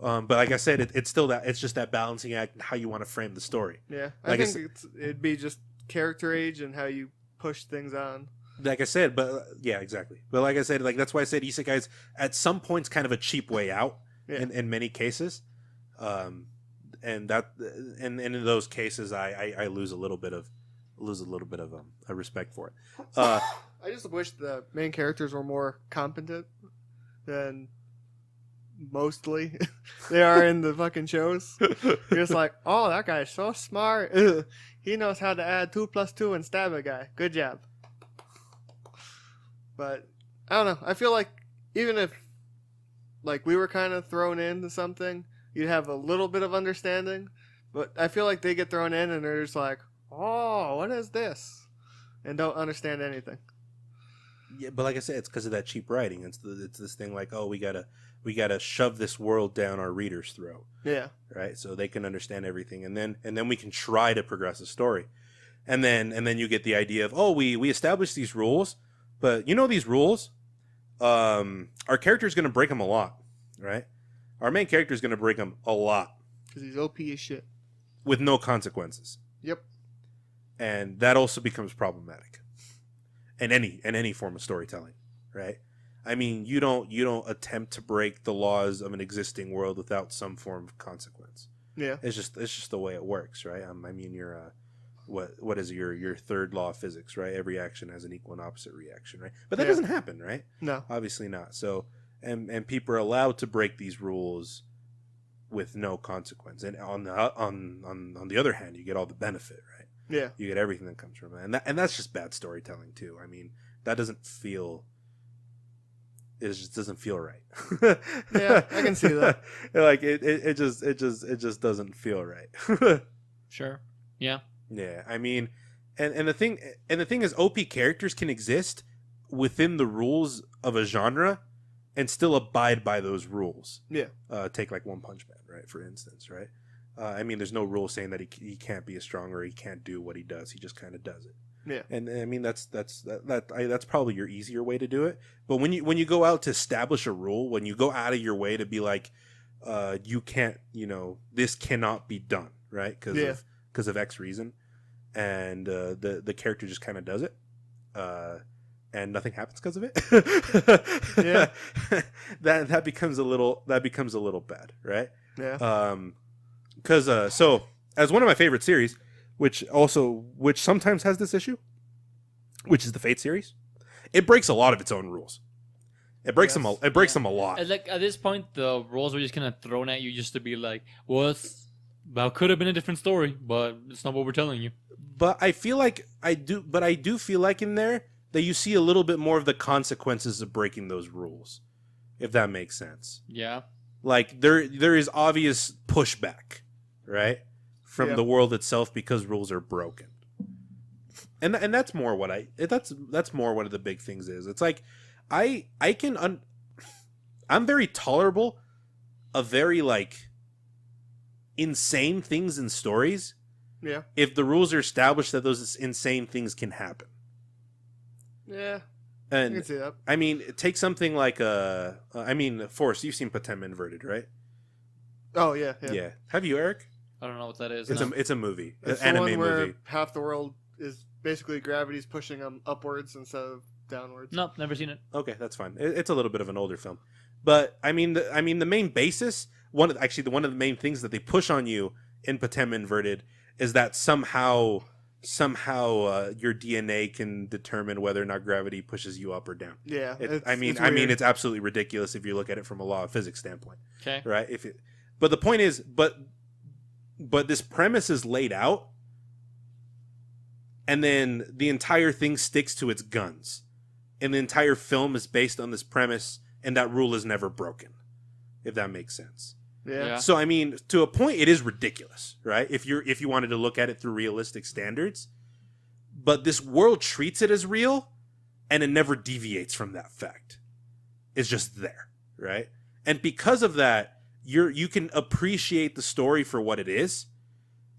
But like I said, it's still it's just that balancing act and how you want to frame the story. Yeah. Like I think it'd be just character age and how you push things on. Like I said, but yeah, exactly. But like I said, like that's why I said isekai is at some points kind of a cheap way out in many cases. And in those cases, I lose a little bit of a respect for it. I just wish the main characters were more competent than mostly they are in the fucking shows. You're just like, oh, that guy's so smart. Ugh. He knows how to add 2 + 2 and stab a guy. Good job. But I don't know. I feel like even if like we were kind of thrown into something, you'd have a little bit of understanding. But I feel like they get thrown in and they're just like, oh, what is this? And don't understand anything. Yeah, but like I said, it's because of that cheap writing. It's this thing like, oh, we gotta shove this world down our readers' throat. Yeah. Right. So they can understand everything, and then we can try to progress the story, and then you get the idea of, oh, we established these rules, but these rules, our character is gonna break them a lot, right? Our main character is gonna break them a lot Because he's OP as shit. with no consequences. Yep. And that also becomes problematic in any form of storytelling, right? I mean, you don't attempt to break the laws of an existing world without some form of consequence. Yeah. It's just the way it works, right? I mean, you're what is your third law of physics, right? Every action has an equal and opposite reaction, right? But that doesn't happen, right? No. Obviously not. So and people are allowed to break these rules with no consequence. And on the other hand, you get all the benefit, right? Yeah. You get everything that comes from it. And that's just bad storytelling too. I mean, that doesn't feel it just doesn't feel right. Yeah, I can see that. Like it just doesn't feel right. Sure. Yeah. Yeah, I mean, and the thing is, OP characters can exist within the rules of a genre and still abide by those rules. Yeah. Take like One Punch Man, right, for instance, right? I mean, there's no rule saying that he can't be as strong or he can't do what he does. He just kind of does it. Yeah. And I mean, that's probably your easier way to do it. But when you go out to establish a rule, when you go out of your way to be like, you can't, this cannot be done, right? Because of X reason, and the character just kind of does it, and nothing happens because of it. Yeah. that becomes a little bad, right? Yeah. Because so as one of my favorite series, which sometimes has this issue, which is the Fate series, it breaks a lot of its own rules. It breaks them. It breaks them a lot. And like at this point, the rules were just kind of thrown at you just to be like, well, that could have been a different story, but it's not what we're telling you. But I feel like I do feel like in there that you see a little bit more of the consequences of breaking those rules, if that makes sense. Yeah. Like there is obvious pushback, right, from the world itself because rules are broken. And that's more what that's more one of the big things is. It's like I'm very tolerable of very like insane things in stories. Yeah. If the rules are established that those insane things can happen. Yeah. And I can see that. I mean, take something like Forrest, you've seen Patem Inverted, right? Oh yeah. Have you, Eric? I don't know what that is. It's a movie, It's an the anime one where movie. half the world is basically gravity's pushing them upwards instead of downwards. No, never seen it. Okay, that's fine. It's a little bit of an older film, but I mean the main basis, one of the main things that they push on you in Patem Inverted is that somehow your DNA can determine whether or not gravity pushes you up or down. Yeah. It's absolutely ridiculous if you look at it from a law of physics standpoint. Okay. Right? But the point is, but this premise is laid out, and then the entire thing sticks to its guns, and the entire film is based on this premise, and that rule is never broken, if that makes sense. Yeah. So I mean, to a point, it is ridiculous, right? If you wanted to look at it through realistic standards, but this world treats it as real, and it never deviates from that fact. It's just there, right? And because of that, you can appreciate the story for what it is,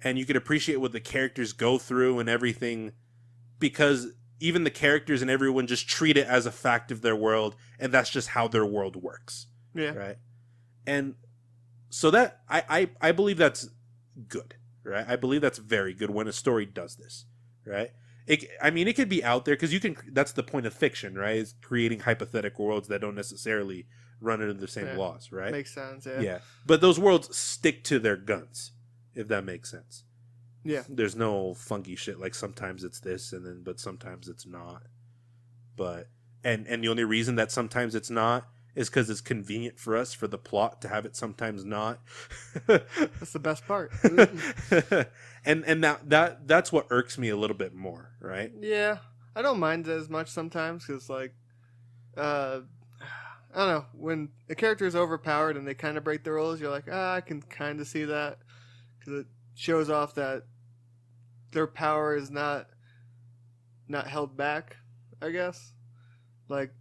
and you can appreciate what the characters go through and everything, because even the characters and everyone just treat it as a fact of their world, and that's just how their world works. Yeah. Right? And so that I believe that's good, right? I believe that's very good when a story does this, right? It could be out there because that's the point of fiction, right? Is creating hypothetical worlds that don't necessarily run under the same laws, right? Makes sense, yeah. Yeah. But those worlds stick to their guns, if that makes sense. Yeah. There's no funky shit like sometimes it's this but sometimes it's not. But and the only reason that sometimes it's not is because it's convenient for us for the plot to have it sometimes not. That's the best part. and that's what irks me a little bit more, right? Yeah, I don't mind it as much sometimes because like, I don't know, when a character is overpowered and they kind of break the rules, you're like, I can kind of see that because it shows off that their power is not held back, I guess. Like,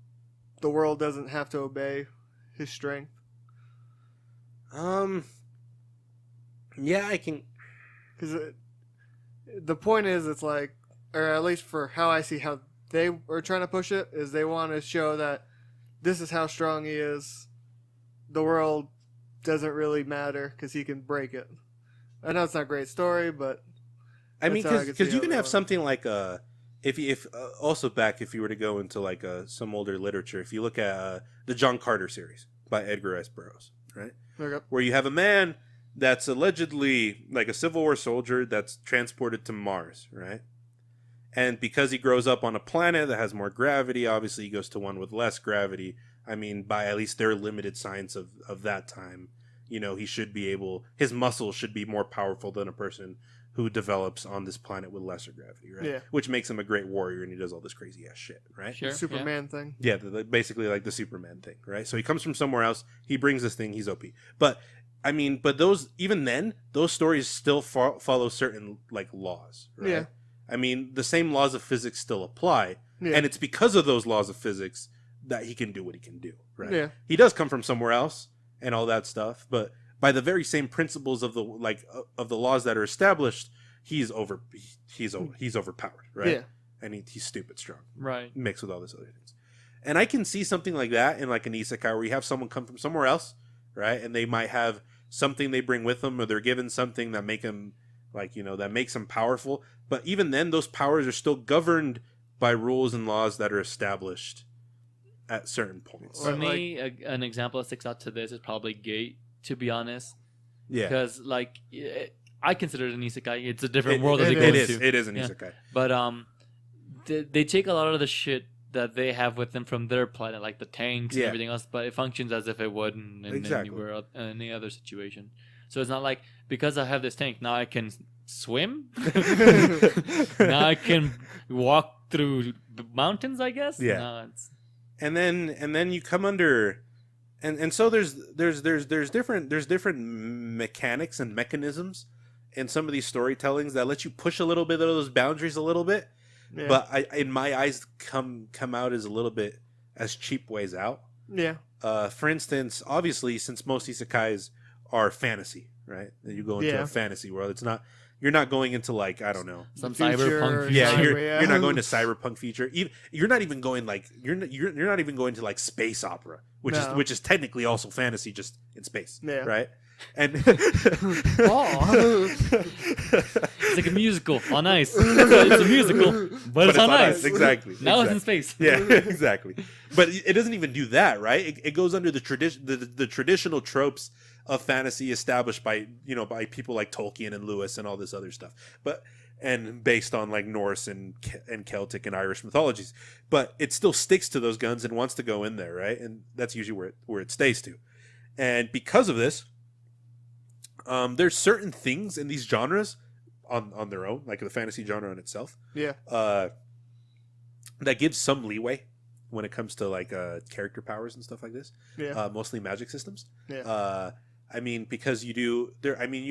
the world doesn't have to obey his strength. Yeah, I can. Because the point is, it's like, or at least for how I see how they are trying to push it, is they want to show that this is how strong he is. The world doesn't really matter because he can break it. I know it's not a great story, but I mean, because you can have one. something like if you were to go into like some older literature, if you look at the John Carter series by Edgar S. Burroughs, right? Okay. Where you have a man that's allegedly like a Civil War soldier that's transported to Mars, right? And because he grows up on a planet that has more gravity, obviously he goes to one with less gravity. I mean, by at least their limited science of that time, he should be his muscles should be more powerful than a person who develops on this planet with lesser gravity, right? Yeah. Which makes him a great warrior, and he does all this crazy ass shit, right? Sure. The Superman thing. Yeah, basically like the Superman thing, right? So he comes from somewhere else. He brings this thing. He's OP. But I mean, but those even then, those stories still follow certain like laws, right? Yeah. I mean, the same laws of physics still apply, Yeah. and it's because of those laws of physics that he can do what he can do, right? Yeah. He does come from somewhere else and all that stuff, but by the very same principles of the laws that are established, he's overpowered, right? Yeah. And he's stupid strong, Right. mixed with all this other things. And I can see something like that in like an isekai where you have someone come from somewhere else, right? And they might have something they bring with them, or they're given something that make them that makes them powerful. But even then, those powers are still governed by rules and laws that are established at certain points. For me, an example that sticks out to this is probably Gate, to be honest. Yeah, Because I consider it an isekai. It's a different world that they go into. It is an isekai. But they take a lot of the shit that they have with them from their planet, like the tanks and everything else, but it functions as if it would in any other situation. So it's not like, because I have this tank, now I can swim? Now I can walk through the mountains, I guess? Yeah. No, And then you come under, and so there's different mechanics and mechanisms in some of these storytellings that let you push a little bit of those boundaries a little bit. Yeah. But in my eyes, come out as a little bit as cheap ways out. Yeah. For instance, obviously, since most isekais are fantasy, right? You go into a fantasy world. It's not. You're not going into like, I don't know, some cyberpunk. Yeah, you're not going to cyberpunk future. You're not even going like you're not even going to like space opera, which is technically also fantasy, just in space. Yeah. Right. And it's like a musical on ice. It's a musical, but it's on ice. Exactly. Now it's in space. Yeah, exactly. But it doesn't even do that, right? It goes under the traditional tropes of fantasy established by people like Tolkien and Lewis and all this other stuff. And based on like Norse and Celtic and Irish mythologies. But it still sticks to those guns and wants to go in there, right? And that's usually where it stays to. And because of this, there's certain things in these genres on their own, like the fantasy genre in itself, that gives some leeway when it comes to like character powers and stuff like this. Mostly magic systems. I mean, because you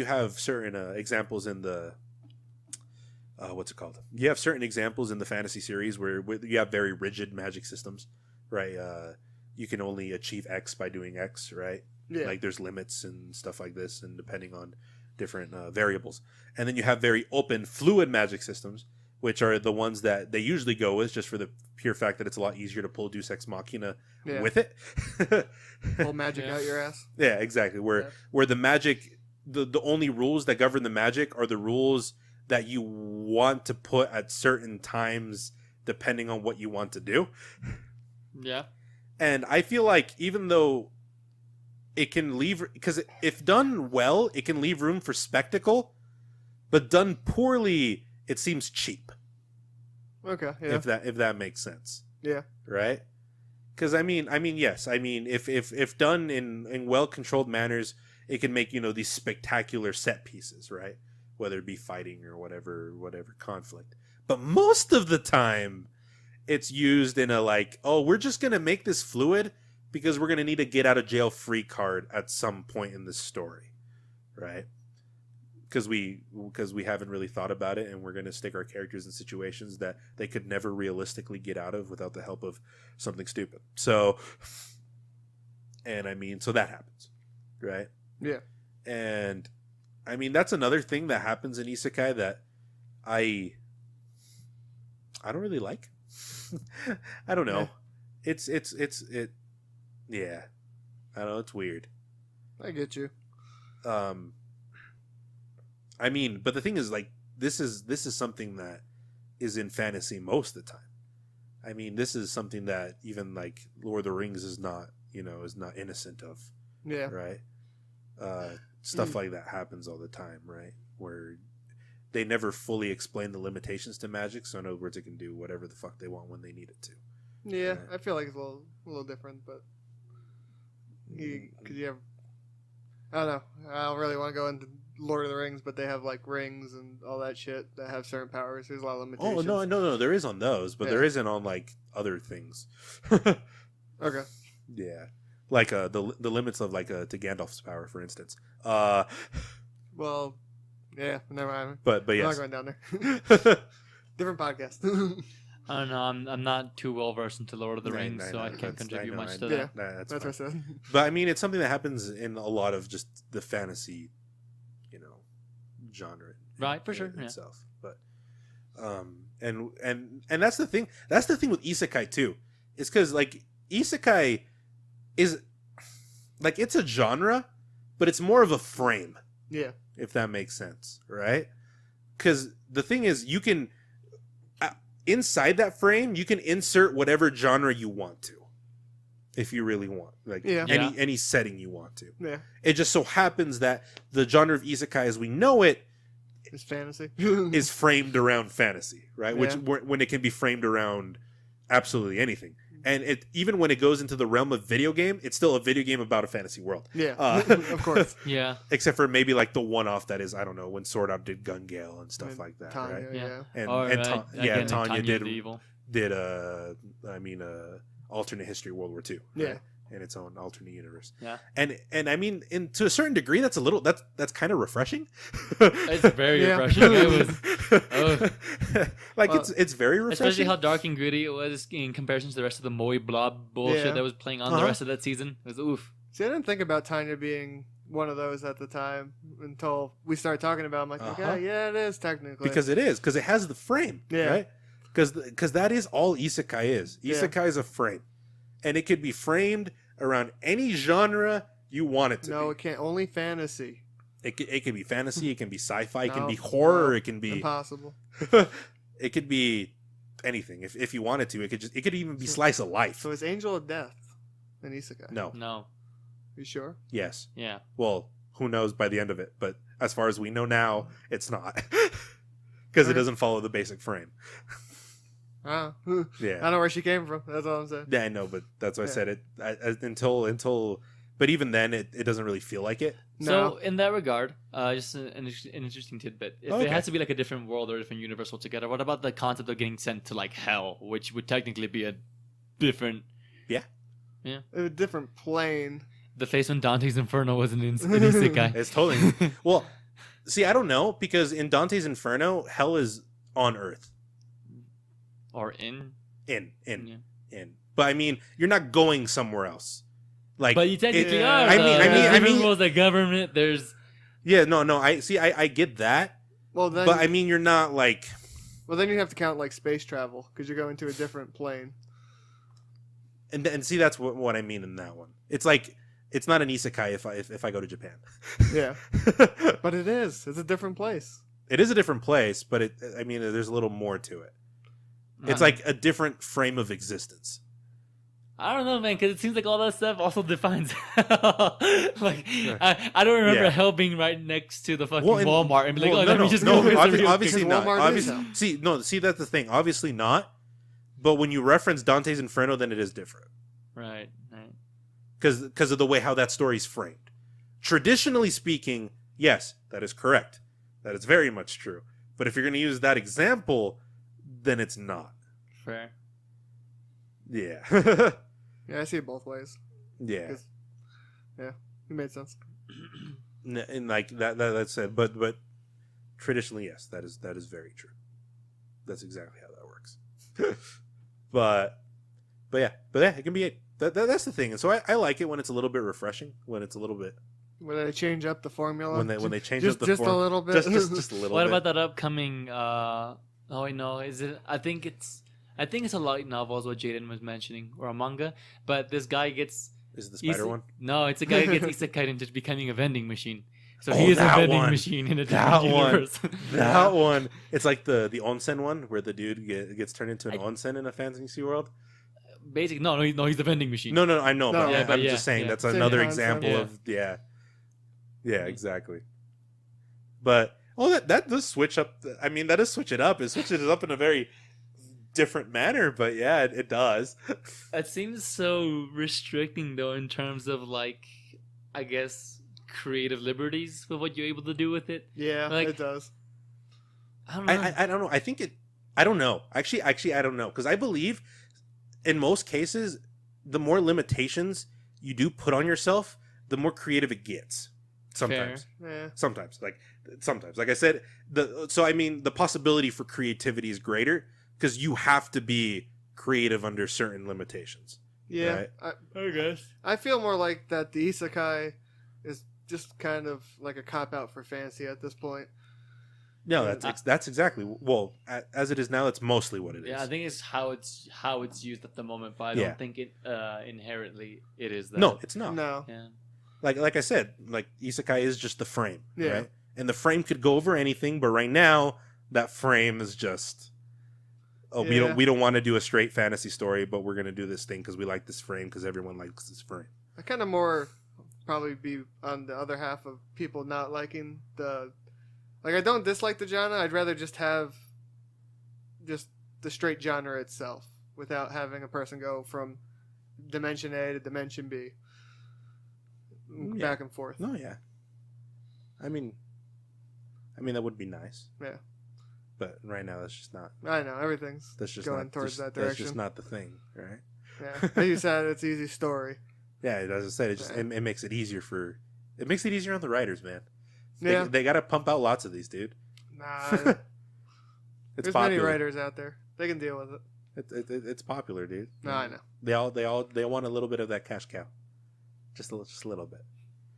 have certain examples in the what's it called? You have certain examples in the fantasy series where you have very rigid magic systems, right? You can only achieve X by doing X, right? Yeah. Like there's limits and stuff like this, and depending on different variables. And then you have very open, fluid magic systems, which are the ones that they usually go with, just for the pure fact that it's a lot easier to pull Deus Ex Machina with it. Pull magic out your ass. Yeah, exactly. Where the magic, the only rules that govern the magic are the rules that you want to put at certain times, depending on what you want to do. Yeah. And I feel like even though it can leave, because if done well, it can leave room for spectacle, but done poorly, it seems cheap. Okay, yeah. If that makes sense. Yeah. Right? Because I mean, yes. I mean, if done in well controlled manners, it can make these spectacular set pieces, right? Whether it be fighting or whatever conflict. But most of the time, it's used in a like, oh, we're just gonna make this fluid because we're gonna need a get out of jail free card at some point in this story, right? Because we haven't really thought about it, and we're gonna stick our characters in situations that they could never realistically get out of without the help of something stupid. So, and I mean, so that happens, right? Yeah. And I mean, that's another thing that happens in isekai that I don't really like. I don't know. Yeah. Yeah. I don't know, it's weird. I get you. I mean, but the thing is, like, this is something that is in fantasy most of the time. I mean, this is something that even like Lord of the Rings is not innocent of. Yeah. Right. Stuff like that happens all the time, right? Where they never fully explain the limitations to magic, so in other words, it can do whatever the fuck they want when they need it to. Yeah, right? I feel like it's a little different, but because you have, I don't know. I don't really want to go into Lord of the Rings, but they have like rings and all that shit that have certain powers. There's a lot of limitations. Oh no, there is on those, but there isn't on like other things. Okay. Yeah, like the limits of like to Gandalf's power, for instance. Well, yeah, never mind. But I'm yes, not going down there. Different podcast. I don't know. I'm not too well versed into Lord of the Rings, so I can't contribute much to that. Yeah, that's what I said. But I mean, it's something that happens in a lot of just the fantasy, genre. Right, for sure. Itself, but and that's the thing. That's the thing with Isekai too. It's because like Isekai is like it's a genre, but it's more of a frame. Yeah. If that makes sense, right? Because the thing is, you can inside that frame, you can insert whatever genre you want to, if you really want, like any setting you want to. Yeah. It just so happens that the genre of Isekai, as we know it, is fantasy. is framed around fantasy, right? Yeah. Which when it can be framed around absolutely anything. And it even when it goes into the realm of video game, it's still a video game about a fantasy world. Yeah, of course. Yeah. Except for maybe like the one-off that is, I don't know, when Sword Art did Gun Gale and stuff like that, Tanya, right? Yeah. And Tanya did evil. alternate history World War II. Yeah. Right? In its own alternate universe. Yeah. And I mean, to a certain degree, that's kind of refreshing. It's very refreshing. It was it's very refreshing. Especially how dark and gritty it was in comparison to the rest of the Moe blob bullshit that was playing on the rest of that season. It was oof. See, I didn't think about Tanya being one of those at the time until we started talking about it. I'm like, okay, yeah, it is technically. Because it has the frame, right? Because that is all Isekai is. Isekai is a frame. And it could be framed around any genre you want it to be. No, it can't. Only fantasy. It can be fantasy. It can be sci-fi. It can be horror. It can be impossible. It could be anything. If you wanted to, it could even be slice of life. So is Angel of Death an isekai? No. You sure? Yes. Yeah. Well, who knows by the end of it? But as far as we know now, it's not because it doesn't follow the basic frame. Yeah. I don't know where she came from. That's all I'm saying. Yeah, I know, but that's why I said it. Until, but even then, it doesn't really feel like it. So in that regard, just an interesting tidbit. If it has to be like a different world or a different universe altogether, what about the concept of getting sent to like hell, which would technically be a different, a different plane. The face on Dante's Inferno was an isekai. It's totally well. See, I don't know because in Dante's Inferno, hell is on Earth. Or in. But I mean, you're not going somewhere else. Like, but you technically are. I mean, was the government. There's. Yeah, no. I get that. Well, then. But I mean, you're not like. Well, then you have to count like space travel because you're going to a different plane. And see, that's what I mean in that one. It's like it's not an isekai if I go to Japan. Yeah, but it is. It's a different place. It is a different place, but I mean, there's a little more to it. It's like a different frame of existence. I don't know, man, because it seems like all that stuff also defines hell. Like, I don't remember hell being right next to the fucking Walmart and be like, let me just go. Obviously not. See, that's the thing. Obviously not. But when you reference Dante's Inferno, then it is different. Right. Because of the way how that story's framed. Traditionally speaking, yes, that is correct. That is very much true. But if you're going to use that example, then it's not. Fair. Yeah. Yeah, I see it both ways. Yeah. Yeah, it made sense. And like that said, but traditionally, yes, that is very true. That's exactly how that works. but yeah, it can be that's the thing. And so I like it when it's a little bit refreshing, when it's a little bit. When they change up the formula. When they change up the just a little bit. Just a little bit. What about that upcoming? Oh, wait, no. Is it? I think it's a light novel, is what Jaden was mentioning, or a manga. But this guy gets. Is it the spider one? No, it's a guy who gets isekai into becoming a vending machine. So he is a vending machine in a different universe. That one. It's like the onsen one where the dude gets turned into an onsen in a fantasy world. Basically, no, he's a vending machine. No, I know, but I'm just saying that's another example of exactly. But that does switch up. I mean, that does switch it up. It switches it up in a very different manner, but yeah, it does. It seems so restricting though in terms of like, I guess, creative liberties with what you're able to do with it. Yeah, Like- it does. I don't know. I don't know. I think it. I don't know. Actually, I don't know because I believe in most cases, the more limitations you do put on yourself, the more creative it gets. Sometimes. Yeah. Sometimes, like I said, the possibility for creativity is greater because you have to be creative under certain limitations. Yeah. Right. I guess. I feel more like that the isekai is just kind of like a cop out for fantasy at this point. No, that's exactly as it is now. That's mostly what it is. Yeah, I think it's how it's used at the moment, but I Yeah. don't think it inherently it is that. No, it's not. No. Yeah. Like I said, like isekai is just the frame, Yeah. right? And the frame could go over anything, but right now that frame is just Yeah. we don't want to do a straight fantasy story, but we're gonna do this thing because we like this frame because everyone likes this frame. I kind of more probably be on the other half of people not liking the. Like, I don't dislike the genre. I'd rather just have just the straight genre itself without having a person go from dimension A to dimension B. Yeah. Back and forth. No, yeah. I mean that would be nice. Yeah. But right now that's just not. I know, everything's That's just going not, towards just, that That's direction. just not the thing, right? Yeah. As you said, it's easy story. Yeah, as I said, it makes it easier on the writers, man. Yeah. They got to pump out lots of these, dude. Nah. It's There's popular. many writers out there. They can deal with it. It's popular, dude. No, I know. They want a little bit of that cash cow, just a little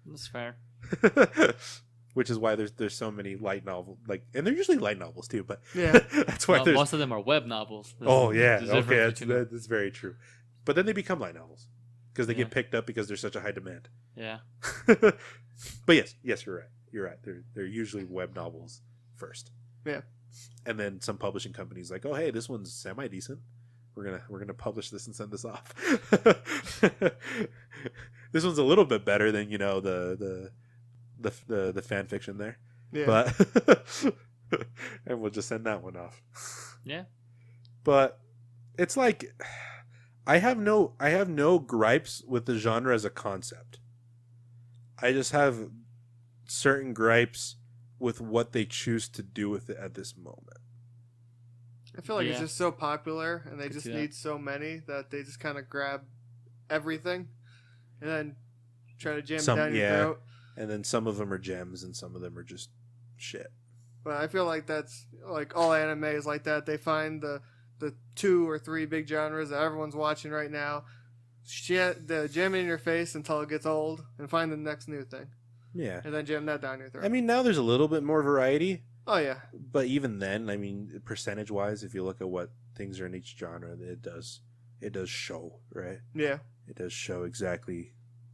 That's fair. bit. Which is why there's so many light novel and they're usually light novels too. But Yeah. that's why Well, there's. most of them are web novels. Oh yeah, There's a okay, difference between that's very true. But then they become light novels because they Yeah. get picked up because there's such a high demand. Yeah. But yes, you're right. You're right. They're usually web novels first. Yeah. And then some publishing companies like, oh hey, this one's semi decent. We're gonna publish this and send this off. This one's a little bit better than the fan fiction there. Yeah. But and we'll just send that one off. Yeah. But it's like I have no gripes with the genre as a concept. I just have certain gripes with what they choose to do with it at this moment. I feel like it's Yeah. just so popular, and they Could just see that. need so many that they just kind of grab everything, and then try to jam it down your throat. And then some of them are gems and some of them are just shit. But I feel like that's like all anime is like that. They find the 2 or 3 big genres that everyone's watching right now, jam it in your face until it gets old, and find the next new thing, Yeah. and then jam that down your throat. I mean, now there's a little bit more variety, Oh yeah, but even then, I mean, percentage wise, if you look at what things are in each genre, it does show, right? yeah, It does show exactly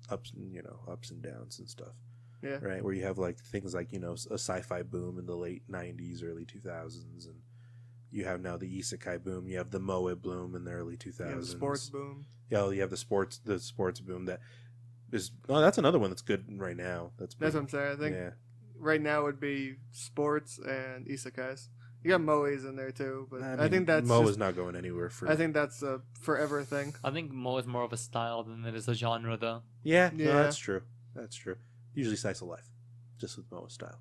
ups and downs and stuff. Yeah. Right, where you have like things like a sci-fi boom in the late '90s, early 2000s, and you have now the isekai boom. You have the moe boom in the early 2000s. yeah. The sports boom. Yeah, you have the sports boom that is. Oh, that's another one that's good right now. That's That's what I'm saying. I think yeah. right now would be sports and isekais. You got moes in there too, but I mean, think that's Moe just- is not going anywhere for. I think that's a forever thing. I think Mo is more of a style than it is a genre, though. Yeah, Yeah. no, that's true. That's true. Usually slice of life, just with Moe style.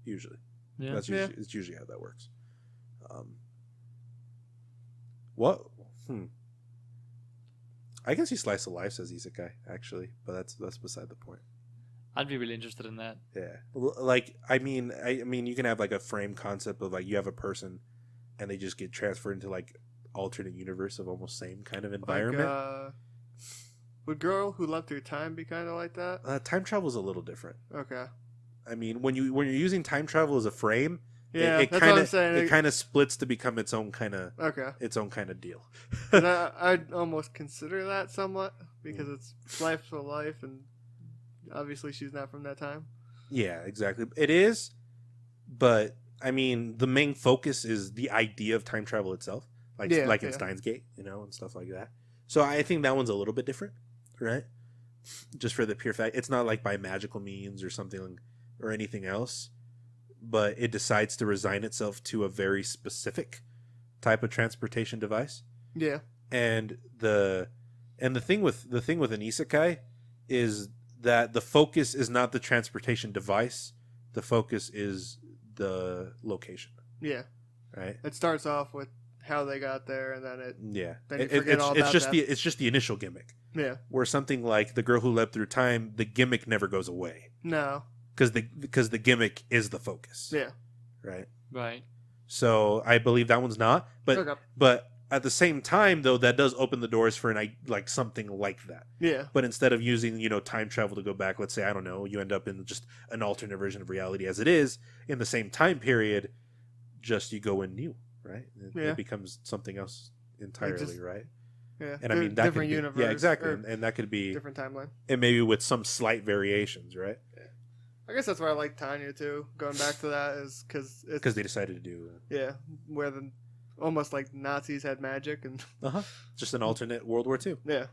Usually, Yeah. that's Yeah. usually, it's usually how that works. What? I can see slice of life as isekai actually, but that's beside the point. I'd be really interested in that. Yeah, like I mean, you can have like a frame concept of like you have a person, and they just get transferred into like alternate universe of almost same kind of environment. Like, would Girl Who Left Her Time be kind of like that? Time travel is a little different. Okay. I mean, when you're using time travel as a frame, Yeah, it that's kind what I'm of saying. it kind of splits to become its own kind of Okay. deal. 'Cause I'd almost consider that somewhat because it's life for life, and obviously she's not from that time. Yeah, exactly. It is, but I mean, the main focus is the idea of time travel itself, like Yeah, in yeah. Steins Gate, and stuff like that. So I think that one's a little bit different, right? Just for the pure fact, it's not like by magical means or something or anything else, but it decides to resign itself to a very specific type of transportation device. Yeah. And the thing with an isekai is that the focus is not the transportation device. The focus is the location. Yeah. Right. It starts off with how they got there, and then Then you It- forget all about that. it's just the initial gimmick. Yeah. Where something like The Girl Who Leapt Through Time, the gimmick never goes away No. because the gimmick is the focus. Yeah. Right. Right. So I believe that one's not, Okay. but at the same time though, that does open the doors for like something like that. Yeah. But instead of using time travel to go back, let's say I don't know, you end up in just an alternate version of reality as it is in the same time period. Just you go in new, right? It becomes something else entirely, right? Yeah. And I mean that could different be, universe. yeah, exactly, and that could be different timeline. and maybe with some slight variations, right? I guess that's why I like Tanya too. Going back to that is Because they decided to do where the almost like Nazis had magic and just an alternate World War II, yeah,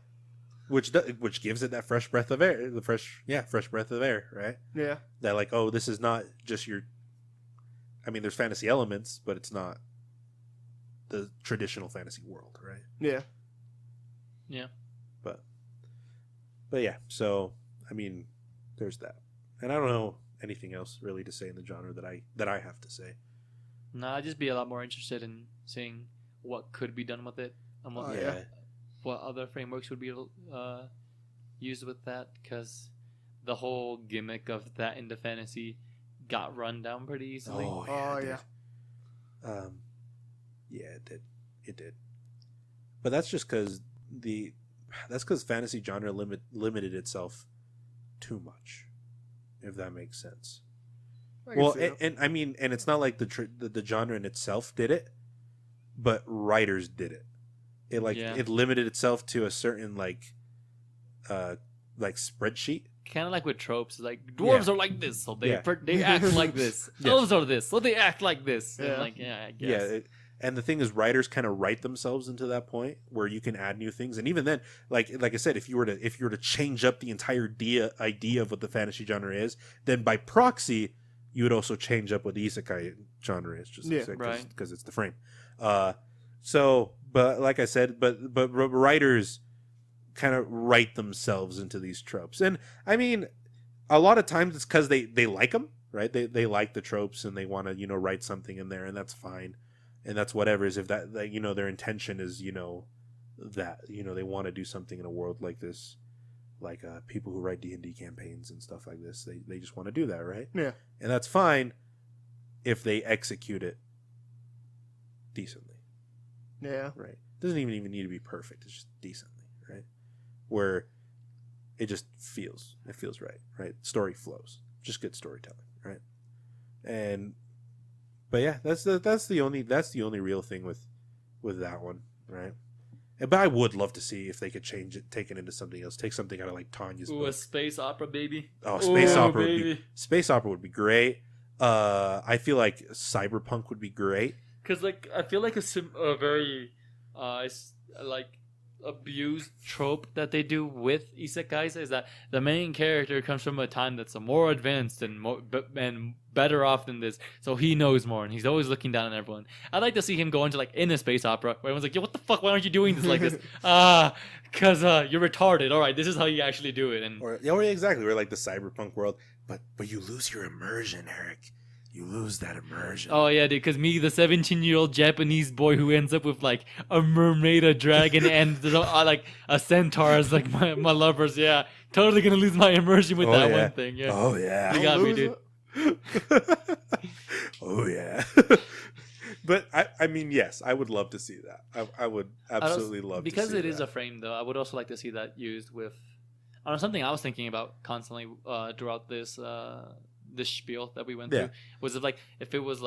which gives it that fresh breath of air, fresh breath of air, right? Yeah. That like, oh, this is not just your. I mean, there's fantasy elements, but it's not the traditional fantasy world, right? Yeah. Yeah. But yeah, so I mean, there's that, and I don't know anything else really to say in the genre that I have to say. No, I'd just be a lot more interested in seeing what could be done with it and what, yeah. what other frameworks would be used with that, because the whole gimmick of that into fantasy got run down pretty easily. Oh, yeah. Yeah, it did. But that's just because fantasy genre limited itself too much, if that makes sense. Well, and I mean, and it's not like the genre in itself did it, but writers did it. It limited itself to a certain like spreadsheet. Kind of like with tropes, like dwarves are like this, so they act like this. Yes. Elves are this, so they act like this. Yeah. And I guess. Yeah, and the thing is, writers kind of write themselves into that point where you can add new things, and even then, like I said, if you were to change up the entire idea of what the fantasy genre is, then by proxy, you would also change up what the isekai genre is, just because it's the frame. So, but like I said, but writers kind of write themselves into these tropes, and I mean, a lot of times it's because they like them, right? They like the tropes and they want to write something in there, and that's fine. And that's whatever is if that their intention is that they want to do something in a world like this, like people who write D&D campaigns and stuff like this, they just want to do that, right? Yeah. And that's fine if they execute it decently. Yeah. Right. Doesn't even need to be perfect. It's just decently, right? Where it feels right? Story flows. Just good storytelling, right? But yeah, that's the only real thing with that one, right? But I would love to see if they could change it, take it into something else, take something out of like Tanya's book. A space opera, baby. Oh, space opera would be great. I feel like cyberpunk would be great. Because I feel like a very abused trope that they do with isekais is that the main character comes from a time that's more advanced and better off than this, so he knows more and he's always looking down on everyone. I'd like to see him go into in a space opera where everyone's like, yo, what the fuck, why aren't you doing this like this? Because you're retarded. All right, this is how you actually do it. And exactly, we're like the cyberpunk world, but you lose your immersion, Eric. You lose that immersion. Oh yeah, dude, because me, the 17-year-old Japanese boy who ends up with a mermaid, a dragon, and a centaur as my lovers, yeah, totally gonna lose my immersion with that one thing. Yeah. Oh yeah. You got me, dude. Oh yeah. But I mean, yes, I would love to see that. I would absolutely love to see that. Because it is a frame, though, I would also like to see that used with something I was thinking about constantly throughout this spiel that we went through, was if it was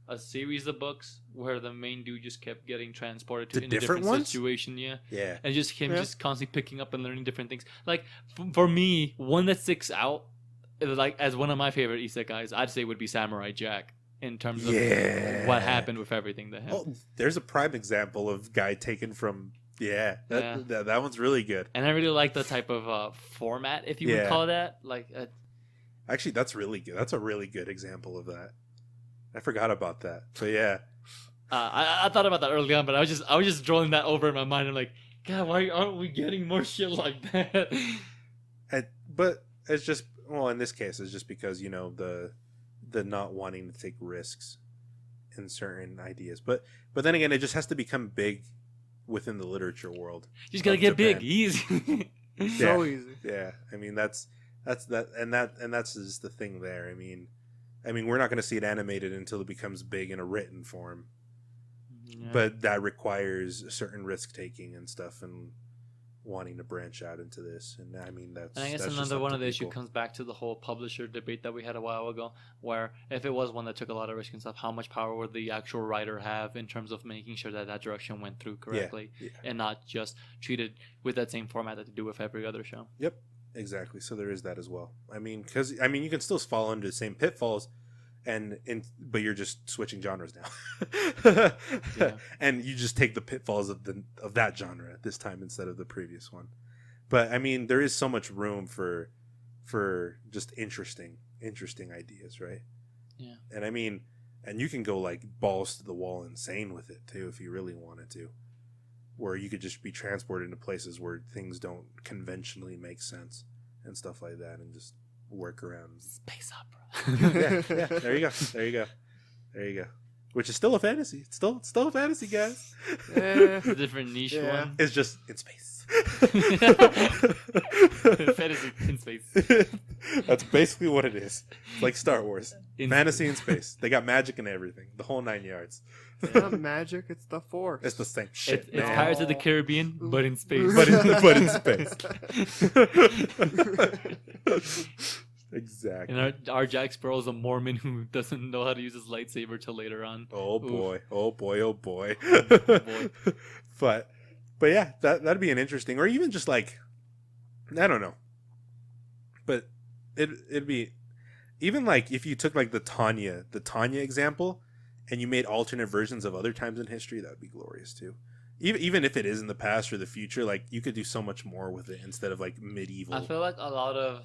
a series of books where the main dude just kept getting transported to a different situation, and just him just constantly picking up and learning different things. For me, one that sticks out as one of my favorite isekais, I'd say would be Samurai Jack, in terms of what happened with everything to him. Oh, there's a prime example of guy taken from that one's really good. And I really like the type of format, if you would call that, Actually, that's really good. That's a really good example of that. I forgot about that. So yeah, I thought about that early on, but I was just drawing that over in my mind. I'm like, God, why aren't we getting more shit like that? It's just, well, in this case, it's just because, the not wanting to take risks in certain ideas. But then again, it just has to become big within the literature world. You just gotta get Japan. big, easy. So easy. Yeah, I mean that's that, and that's just the thing there. I mean, we're not going to see it animated until it becomes big in a written form. Yeah. But that requires certain risk taking and stuff, and wanting to branch out into this. And I mean, And I guess that's just another up one to of the issue people. comes back to the whole publisher debate that we had a while ago, where if it was one that took a lot of risk and stuff, how much power would the actual writer have in terms of making sure that that direction went through correctly, Yeah. and not just treated with that same format that they do with every other show. Yep, exactly. So there is that as well. I mean, because you can still fall into the same pitfalls, but you're just switching genres now, Yeah. and you just take the pitfalls of that genre this time instead of the previous one. But I mean, there is so much room for just interesting ideas, right? Yeah. And I mean, and you can go like balls to the wall insane with it too if you really wanted to, where you could just be transported into places where things don't conventionally make sense and stuff like that, and just work around. Space opera. Yeah. There you go. Which is still a fantasy. It's still a fantasy, guys. It's a different niche Yeah. one. It's just in space. Fantasy in space. That's basically what it is. It's like Star Wars. In Fantasy in space. They got magic and everything. The whole 9 yards. It's not magic, it's the Force. It's the same shit, It's man. Pirates of the Caribbean, but in space. But in space. Exactly. And our Jack Sparrow is a Mormon who doesn't know how to use his lightsaber till later on. Oh boy. Oh boy. Oh boy. boy. But yeah, that'd be an interesting, or even just like, I don't know. But it'd be even like if you took like the Tanya example, and you made alternate versions of other times in history, that would be glorious too. Even if it is in the past or the future, like you could do so much more with it instead of like medieval. I feel like a lot of,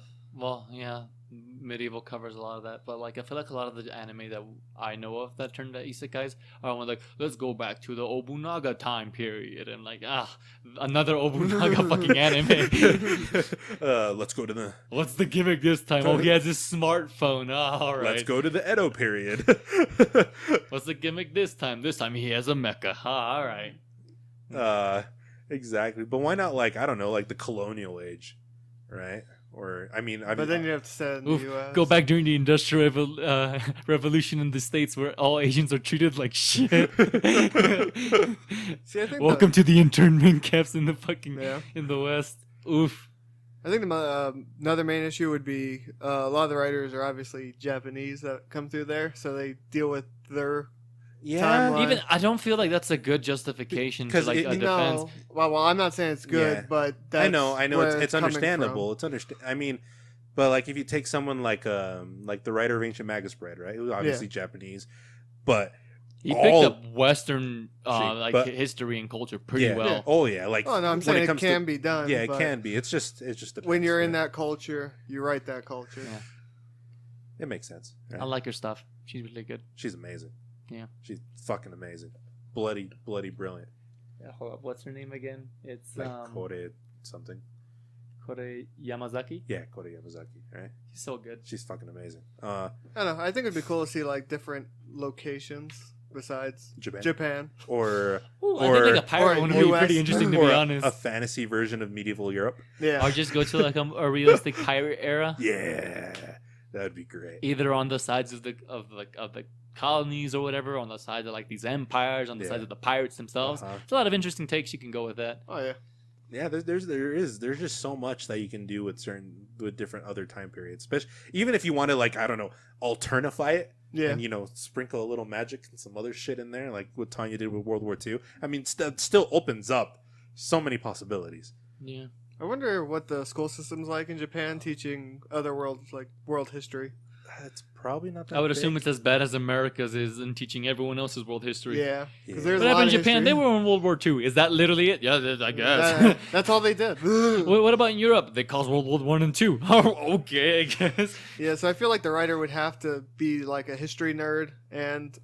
medieval covers a lot of that, but like I feel like a lot of the anime that I know of that turned to isekais are like, let's go back to the Obunaga time period, and like, another Obunaga fucking anime. Let's go to the. What's the gimmick this time? Oh, he has his smartphone. All right. Let's go to the Edo period. What's the gimmick this time? This time he has a mecha. All right. Exactly. But why not like, I don't know, like the colonial age, right? Or but then you have to set it in the U.S. Go back during the Industrial Revolution in the States, where all Asians are treated like shit. See, I think Welcome to the internment camps in the fucking in the West. Oof. I think another main issue would be a lot of the writers are obviously Japanese that come through there, so they deal with their timeline. Even I don't feel like that's a good justification to like a defense. No, well, I'm not saying it's good, but that's I know, where it's coming understandable. It's but like if you take someone like the writer of Ancient Magus Bread, right? It was obviously Japanese, but he picked up Western history and culture pretty well. Yeah. Oh yeah, like no, I'm saying it can be done. Yeah, it can be. It's just when you're in that culture, you write that culture. Yeah. It makes sense. Right? I like her stuff. She's really good. She's amazing. Yeah. She's fucking amazing. Bloody brilliant. Yeah, hold up. What's her name again? It's like Kore something. Kore Yamazaki? Yeah, Kore Yamazaki, right? She's so good. She's fucking amazing. I don't know. I think it'd be cool to see like different locations besides Japan. I think like a pirate one would be pretty interesting, to be honest. A fantasy version of medieval Europe. Yeah. Or just go to like a realistic pirate era. Yeah. That'd be great. Either on the sides of the colonies or whatever, on the sides of like these empires, on the sides of the pirates themselves. There's a lot of interesting takes you can go with that. Oh yeah. Yeah, there's just so much that you can do with different other time periods, especially even if you want to like, I don't know, alternify it. Yeah. And sprinkle a little magic and some other shit in there, like what Tanya did with World War II. I mean, still opens up so many possibilities. Yeah. I wonder what the school system's like in Japan teaching other worlds, like world history. It's probably not that I would big. assume it's as bad as America's is in teaching everyone else's world history. Yeah. Yeah. There's what happened in Japan? They were in World War II. Is that literally it? Yeah, I guess. That's all they did. What about in Europe? They caused World War I and II. Oh, okay, I guess. Yeah, so I feel like the writer would have to be like a history nerd and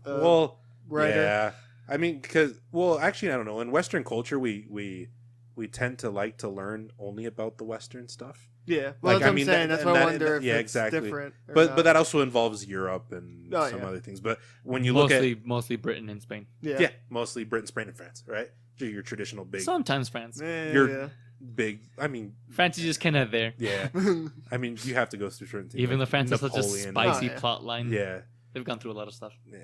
writer. Yeah. I mean, actually, I don't know. In Western culture, we tend to like to learn only about the Western stuff. Yeah, well, Like, that's what I'm saying. That's why I wonder if yeah, it's exactly. different. Or But not. that also involves Europe and some yeah. other things. But when you look at mostly Britain and Spain. yeah, mostly Britain, Spain, and France, right? Your traditional big, Sometimes France. You're big. I mean, France is just kind of there. yeah. I mean, you have to go through certain things. Even though like France is such a Napoleon. spicy Oh, yeah. plot line. Yeah, They've gone through a lot of stuff. yeah.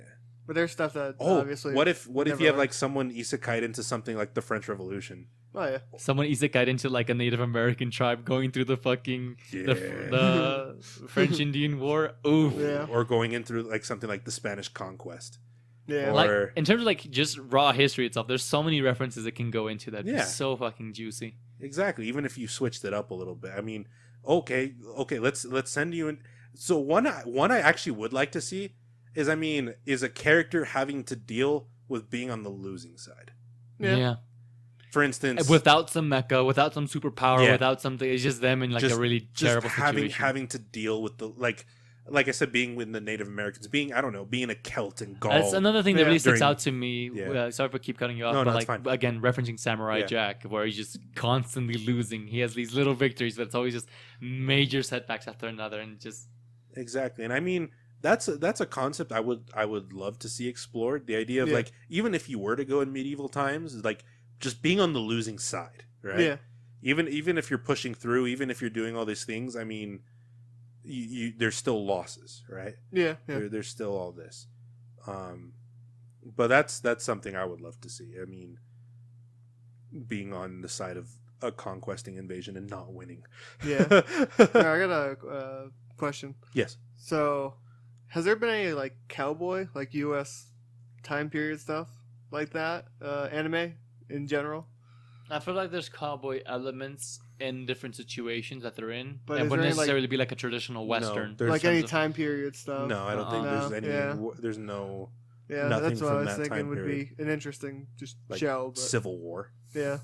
But there's stuff that Oh, obviously. what if never you have learned. like someone isekai'd into something like the French Revolution? Oh yeah. Someone isekai into like a Native American tribe going through the fucking the French Indian War. Oof. Yeah. Or going in through like something like the Spanish Conquest. Yeah. Or- Like in terms of like just raw history itself, there's so many references that can go into that. Yeah. So fucking juicy. Exactly. Even if you switched it up a little bit. I mean, okay. Let's send you in. So one I actually would like to see is a character having to deal with being on the losing side. Yeah. For instance, Without some mecha, without some superpower, Yeah. without something, it's just them in like a really terrible situation. having to deal with the like I said, being with the Native Americans, being a Celt in Gaul. That's another thing that Yeah. really sticks During- out to me. Yeah. Sorry for keep cutting you off, No, but it's like fine. again, referencing Samurai Yeah. Jack, where he's just constantly losing. He has these little victories, but it's always just major setbacks after another, and just Exactly, and I mean that's a concept I would love to see explored. The idea of Yeah. like even if you were to go in medieval times, like just being on the losing side, right? Yeah. Even if you're pushing through, even if you're doing all these things, I mean, you there's still losses, right? Yeah. Yeah. There's still all this, but that's something I would love to see. I mean, being on the side of a conquesting invasion and not winning. Yeah. Now, I got a question. Yes. So, has there been any like cowboy, like U.S. time period stuff like that, anime in general? I feel like there's cowboy elements in different situations that they're in. But It is wouldn't there any, like- necessarily be like a traditional western. there's Like in any terms of- time period stuff? No, I don't think Uh-uh. there's any. Yeah. There's no Yeah, nothing that's what I from was that thinking time would period. be an interesting just like show. But Civil War. yeah.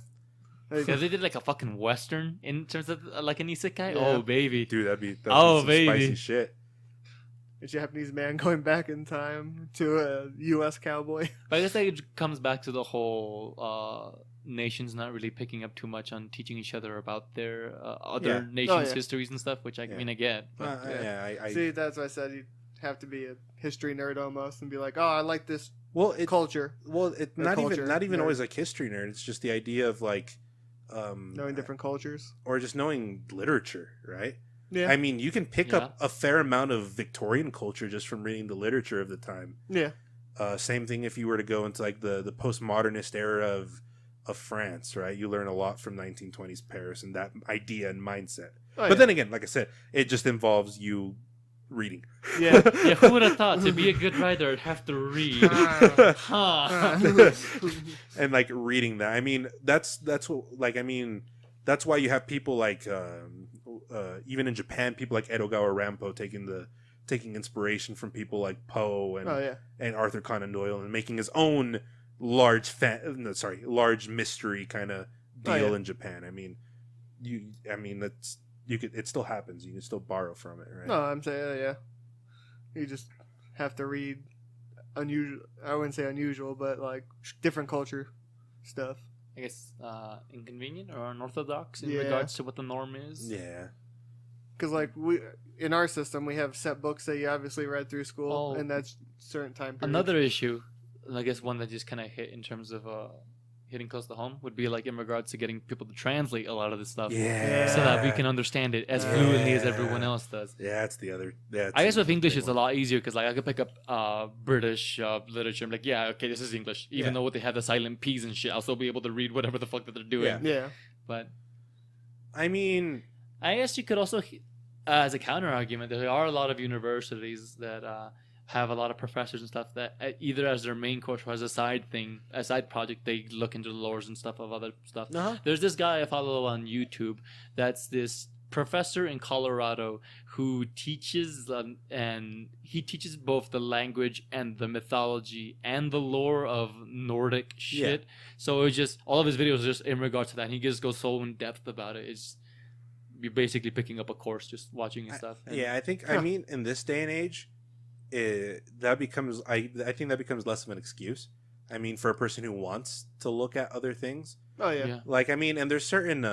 Like, Yeah, they did like a fucking western in terms of like an isekai. Yeah. Oh baby, Dude, that'd be Oh, some baby. spicy shit. a Japanese man going back in time to a U.S. cowboy. but I guess that it comes back to the whole nations not really picking up too much on teaching each other about their other Yeah. nations' yeah. histories and stuff, which I Yeah. mean I get. But Yeah, I See, that's why I said you'd have to be a history nerd almost and be like, oh, I like this well, it culture, it Or not culture even nerd. always like history nerd. It's just the idea of like, knowing different cultures. or just knowing literature, right? Yeah. I mean, you can pick up a fair amount of Victorian culture just from reading the literature of the time. Yeah. Same thing if you were to go into like the postmodernist era of France, right? You learn a lot from 1920s Paris and that idea and mindset. Oh, But then again, like I said, it just involves you reading. yeah. yeah, who would have thought to be a good writer I'd have to read? Huh. And like reading that, I mean, that's what like I mean, that's why you have people like even in Japan, people like Edogawa Rampo taking inspiration from people like Poe and Oh yeah. and Arthur Conan Doyle and making his own large mystery kind of deal Oh, yeah. in Japan. I mean, it still happens. You can still borrow from it, right? No, I'm saying yeah. You just have to read unusual. I wouldn't say unusual, but like different culture stuff. I guess inconvenient or unorthodox in Yeah. regards to what the norm is. Yeah. Because like we in our system, we have set books that you obviously read through school, Oh. and that's certain time period. Another issue, I guess one that just kind of hit in terms of hitting close to home would be like in regards to getting people to translate a lot of this stuff. Yeah. So that we can understand it as Yeah. fluently as everyone else does. Yeah, that's the other. That's I guess the with English big it's a one. lot easier because like I could pick up British literature. I'm like, yeah, okay, this is English. Even Yeah. though they have the silent P's and shit, I'll still be able to read whatever the fuck that they're doing. Yeah. Yeah. But I mean, I guess you could also, as a counter argument, there are a lot of universities that have a lot of professors and stuff that either as their main course or as a side thing, a side project, they look into the lores and stuff of other stuff. uh-huh. There's this guy I follow on YouTube that's this professor in Colorado who teaches and he teaches both the language and the mythology and the lore of Nordic shit. So it's just all of his videos are just in regards to that. And he just goes so in depth about it. It's you're basically picking up a course just watching his stuff. And I think I mean in this day and age, that becomes I think that becomes less of an excuse. I mean, for a person who wants to look at other things, Oh yeah. yeah. like I mean, and there's certain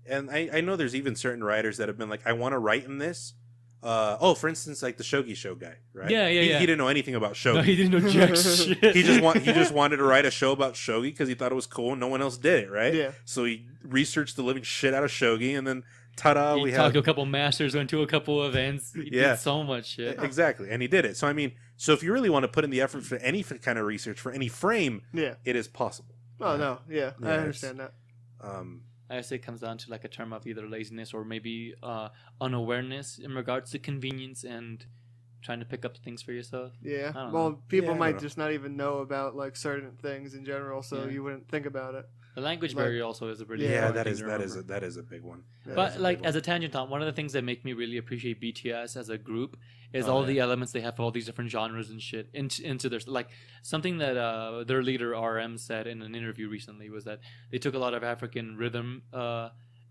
And I know there's even certain writers that have been like, I want to write in this. For instance, like the Shogi Show guy, right? Yeah. He didn't know anything about Shogi. No, he didn't know jack shit. He just wanted to write a show about Shogi because he thought it was cool and no one else did it, right? Yeah. So he researched the living shit out of Shogi, and then ta-da, He we talked have to a couple masters, went to a couple events. He did so much shit. exactly, and he did it. So I mean, so if you really want to put in the effort for any kind of research for any frame, it is possible. Oh no, I understand that. I guess it comes down to like a term of either laziness or maybe unawareness in regards to convenience and trying to pick up things for yourself. Yeah. I don't Well, know. people I might don't know. just not even know about like certain things in general, so Yeah. you wouldn't think about it. The language Like- barrier also is a pretty Yeah, important that thing is to that is remember. that is a big one. Yeah. But That's a like big as one. a tangent on, one of the things that make me really appreciate BTS as a group is Oh, all yeah. the elements they have for all these different genres and shit into their like something that their leader RM said in an interview recently was that they took a lot of African rhythm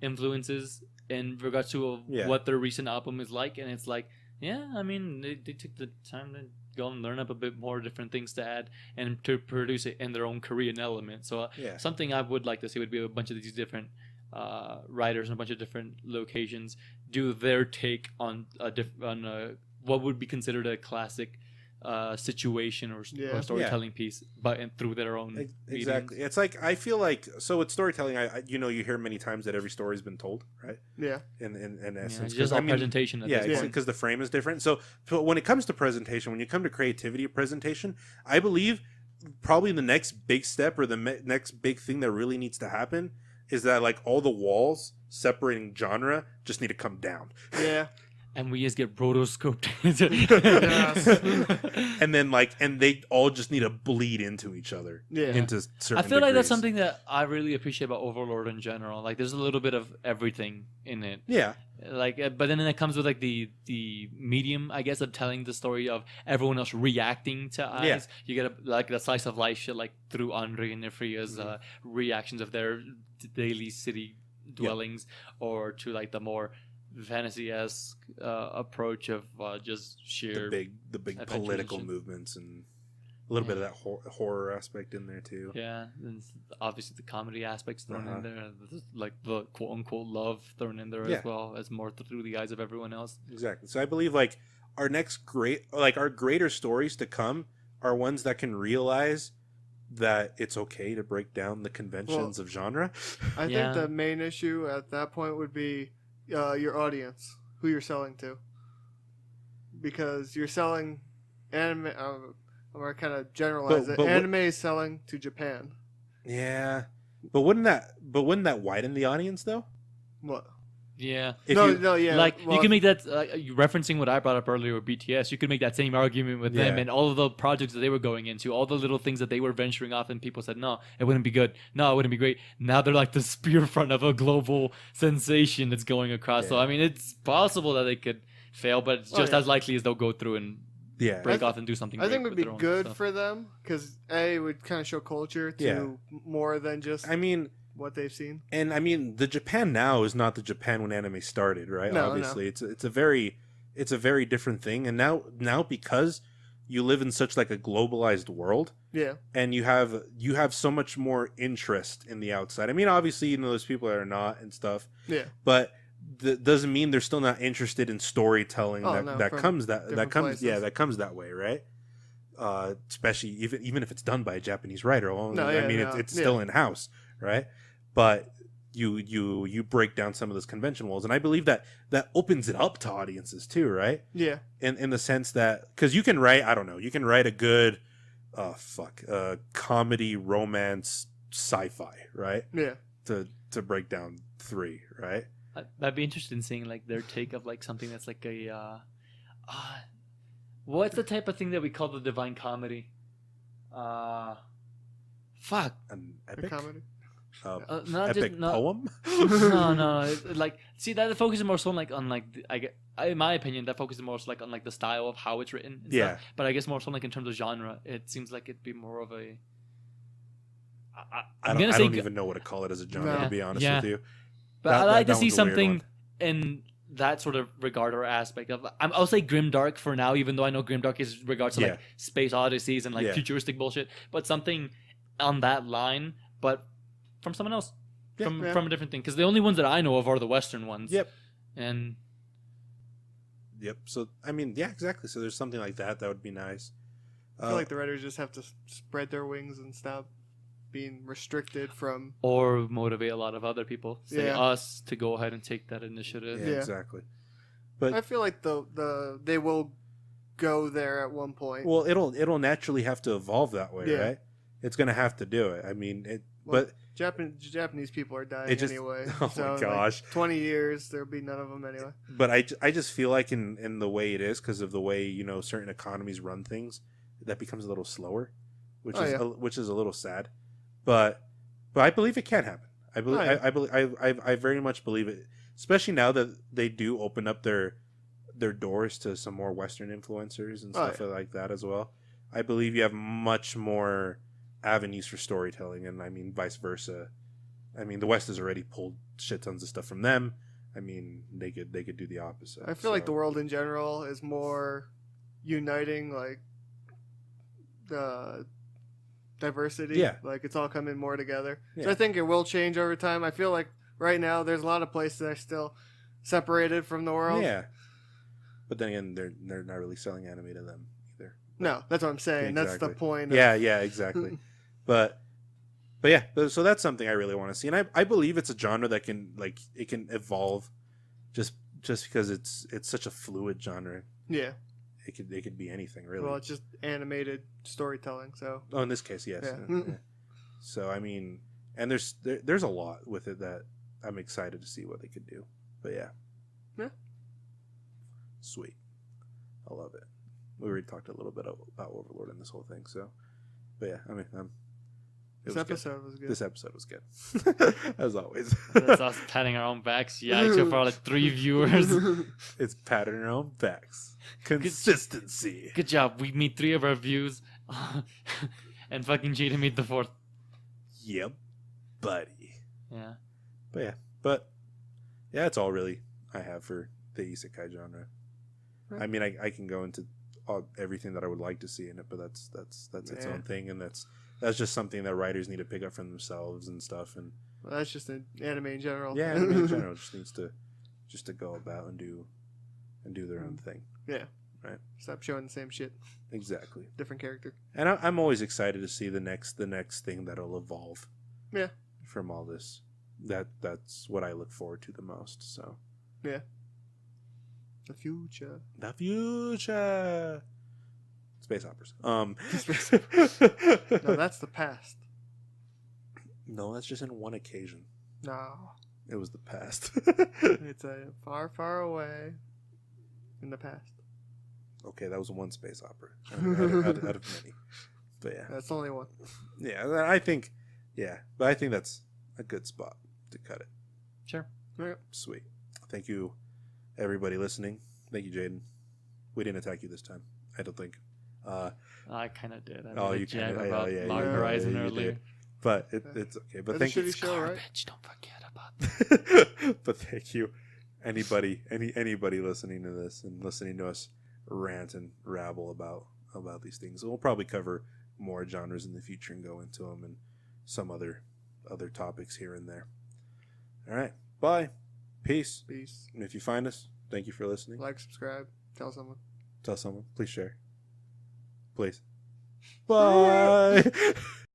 influences in regards to what their recent album is like, and it's like, yeah, I mean they took the time to go and learn up a bit more different things to add and to produce it in their own Korean element. So something I would like to see would be a bunch of these different writers and a bunch of different locations do their take on what would be considered a classic situation or storytelling piece, but through their own exactly. mediums. It's like I feel like so with storytelling, you hear many times that every story's been told, right? Yeah. In Yeah, essence, it's just all I mean, presentation. At this point. because the frame is different. So when it comes to presentation, when you come to creativity of presentation, I believe probably the next big step or the next big thing that really needs to happen is that like all the walls separating genre just need to come down. Yeah. And we just get rotoscoped. And then and they all just need to bleed into each other. Yeah. Into certain I feel like that's degrees. something that I really appreciate about Overlord in general. Like there's a little bit of everything in it. Yeah. Like, but then it comes with like the medium, I guess, of telling the story of everyone else reacting to eyes. Yeah. You get like the slice of life shit, like through Andre and Nefria's reactions of their daily city dwellings, or to like the more fantasy-esque approach of just sheer the big adventure political and shit. movements and a little bit of that horror aspect in there too. Yeah, and obviously the comedy aspects thrown Uh-huh. in there, like the quote-unquote love thrown in there as well, as more through the eyes of everyone else. Exactly. So I believe like our next our greater stories to come are ones that can realize that it's okay to break down the conventions of genre. I Yeah. think the main issue at that point would be your audience, who you're selling to, because you're selling anime. I'm gonna kind of generalize it. but Anime is selling to Japan. Yeah. But wouldn't that widen the audience though? What? Yeah. If no, you- no, yeah. Like well, you can make that you referencing what I brought up earlier with BTS. You could make that same argument with them Yeah. and all of the projects that they were going into, all the little things that they were venturing off, and people said no, it wouldn't be good. No, it wouldn't be great. Now they're like the spear front of a global sensation that's going across. So Yeah. I mean, it's possible that they could fail, but it's just yeah. as likely as they'll go through and Yeah. break off and do something. I think it great would be with their own good stuff. for them because it would kind of show culture to Yeah. more than just I mean, what they've seen. and I mean, the Japan now is not the Japan when anime started, right? No, Obviously, it's a very different thing. And now because you live in such like a globalized world, Yeah, and you have so much more interest in the outside. I mean, obviously, there's people that are not and stuff, yeah, but that doesn't mean they're still not interested in storytelling. Oh, that no, that from comes different comes places. that comes that way, right? Especially even if it's done by a Japanese writer. Well, No, I yeah, mean, no, it's yeah. still in house, right? But you break down some of those convention walls, and I believe that opens it up to audiences too, right? yeah, In the sense that because you can write a good comedy romance sci-fi, right? yeah. To break down 3, right? I'd be interested in seeing like their take of like something that's like a what's the type of thing that we call the divine comedy? Fuck. An A epic, comedy. Not epic just, not, poem. no. Like, see, that focuses more so like on like in my opinion, that focuses more so like on like the style of how it's written. And Yeah. stuff. But I guess more so like in terms of genre, it seems like it'd be more of a. I don't even know what to call it as a genre, No. to be honest Yeah. with you. But That- I like that to see one's a weird something one. in that sort of regard or aspect of. I'll say grimdark for now, even though I know grimdark is regards to Yeah. like space odysseys and like Yeah. futuristic bullshit. But something on that line, but from someone else. from Yeah. from a different thing. Because the only ones that I know of are the Western ones. Yep. And Yep. So I mean, yeah, exactly. So there's something like that that would be nice. I feel like the writers just have to spread their wings and stop being restricted from. or motivate a lot of other people, say Yeah. us, to go ahead and take that initiative. yeah, Yeah. exactly. But I feel like they will go there at one point. well, it'll naturally have to evolve that way, Yeah. right? It's gonna have to do it. I mean, Well, but Japanese people are dying It just- anyway. oh so my in, gosh. 20 years there'll be none of them anyway. but I just feel like in the way it is, because of the way certain economies run things, that becomes a little slower, which Oh, is yeah. which is a little sad. But I believe it can happen. I believe Oh, yeah. I believe I very much believe it, especially now that they do open up their doors to some more Western influencers and Oh, stuff like that as well. I believe you have much more avenues for storytelling, and I mean vice versa. I mean the West has already pulled shit tons of stuff from them. I mean they could do the opposite. I feel like the world in general is more uniting, like the diversity. Yeah. Like it's all coming more together. So Yeah. I think it will change over time. I feel like right now there's a lot of places that are still separated from the world. Yeah, but then again, they're not really selling anime to them either. No, that's what I'm saying. That's the Exactly. point. Yeah, exactly. but yeah, so that's something I really want to see, and I believe it's a genre that can it can evolve, just because it's such a fluid genre. Yeah. It could be anything really. Well, it's just animated storytelling. So Oh, in this case, yes. Yeah. Yeah. So I mean, and there's a lot with it that I'm excited to see what they could do. But yeah. Yeah. Sweet. I love it. We already talked a little bit about Overlord in this whole thing. So, but yeah, I mean, this episode was good. This episode was good, as always. That's us patting our own backs. Yeah, so far like 3 viewers. It's patting our own backs. Consistency. Good job. We meet 3 of our views, and fucking Jada made the 4th. Yep, buddy. Yeah. But yeah, that's all really I have for the isekai genre. Right. I mean, I can go into everything that I would like to see in it, but that's its Yeah. own thing, and that's just something that writers need to pick up for themselves and stuff. And Well, that's just an anime in general. yeah, anime in general just needs to go about and do their own thing. Yeah. Right. Stop showing the same shit. Exactly. Different character. And I'm always excited to see the next thing that'll evolve. Yeah. From all this, that's what I look forward to the most. So. Yeah. The future. The future. Space operas. No, that's the past. No, that's just in one occasion. No. It was the past. It's a far, far away in the past. Okay, that was one space opera out of many. But yeah, That's the only one. yeah, I think, but I think that's a good spot to cut it. Sure. Sweet. Thank you, everybody listening. Thank you, Jaden. We didn't attack you this time, I don't think. I kind of did. I Oh, made a you jab kinda- about yeah, Log yeah, Horizon you earlier. did. But it's okay. But That's thank a you. shitty show, right? Garbage. Don't forget about that. But thank you, anybody listening to this and listening to us rant and rabble about these things. We'll probably cover more genres in the future and go into them and some other topics here and there. All right, bye, peace. Peace. And if you find us, thank you for listening. Like, subscribe, tell someone. Tell someone, please share, please. Bye.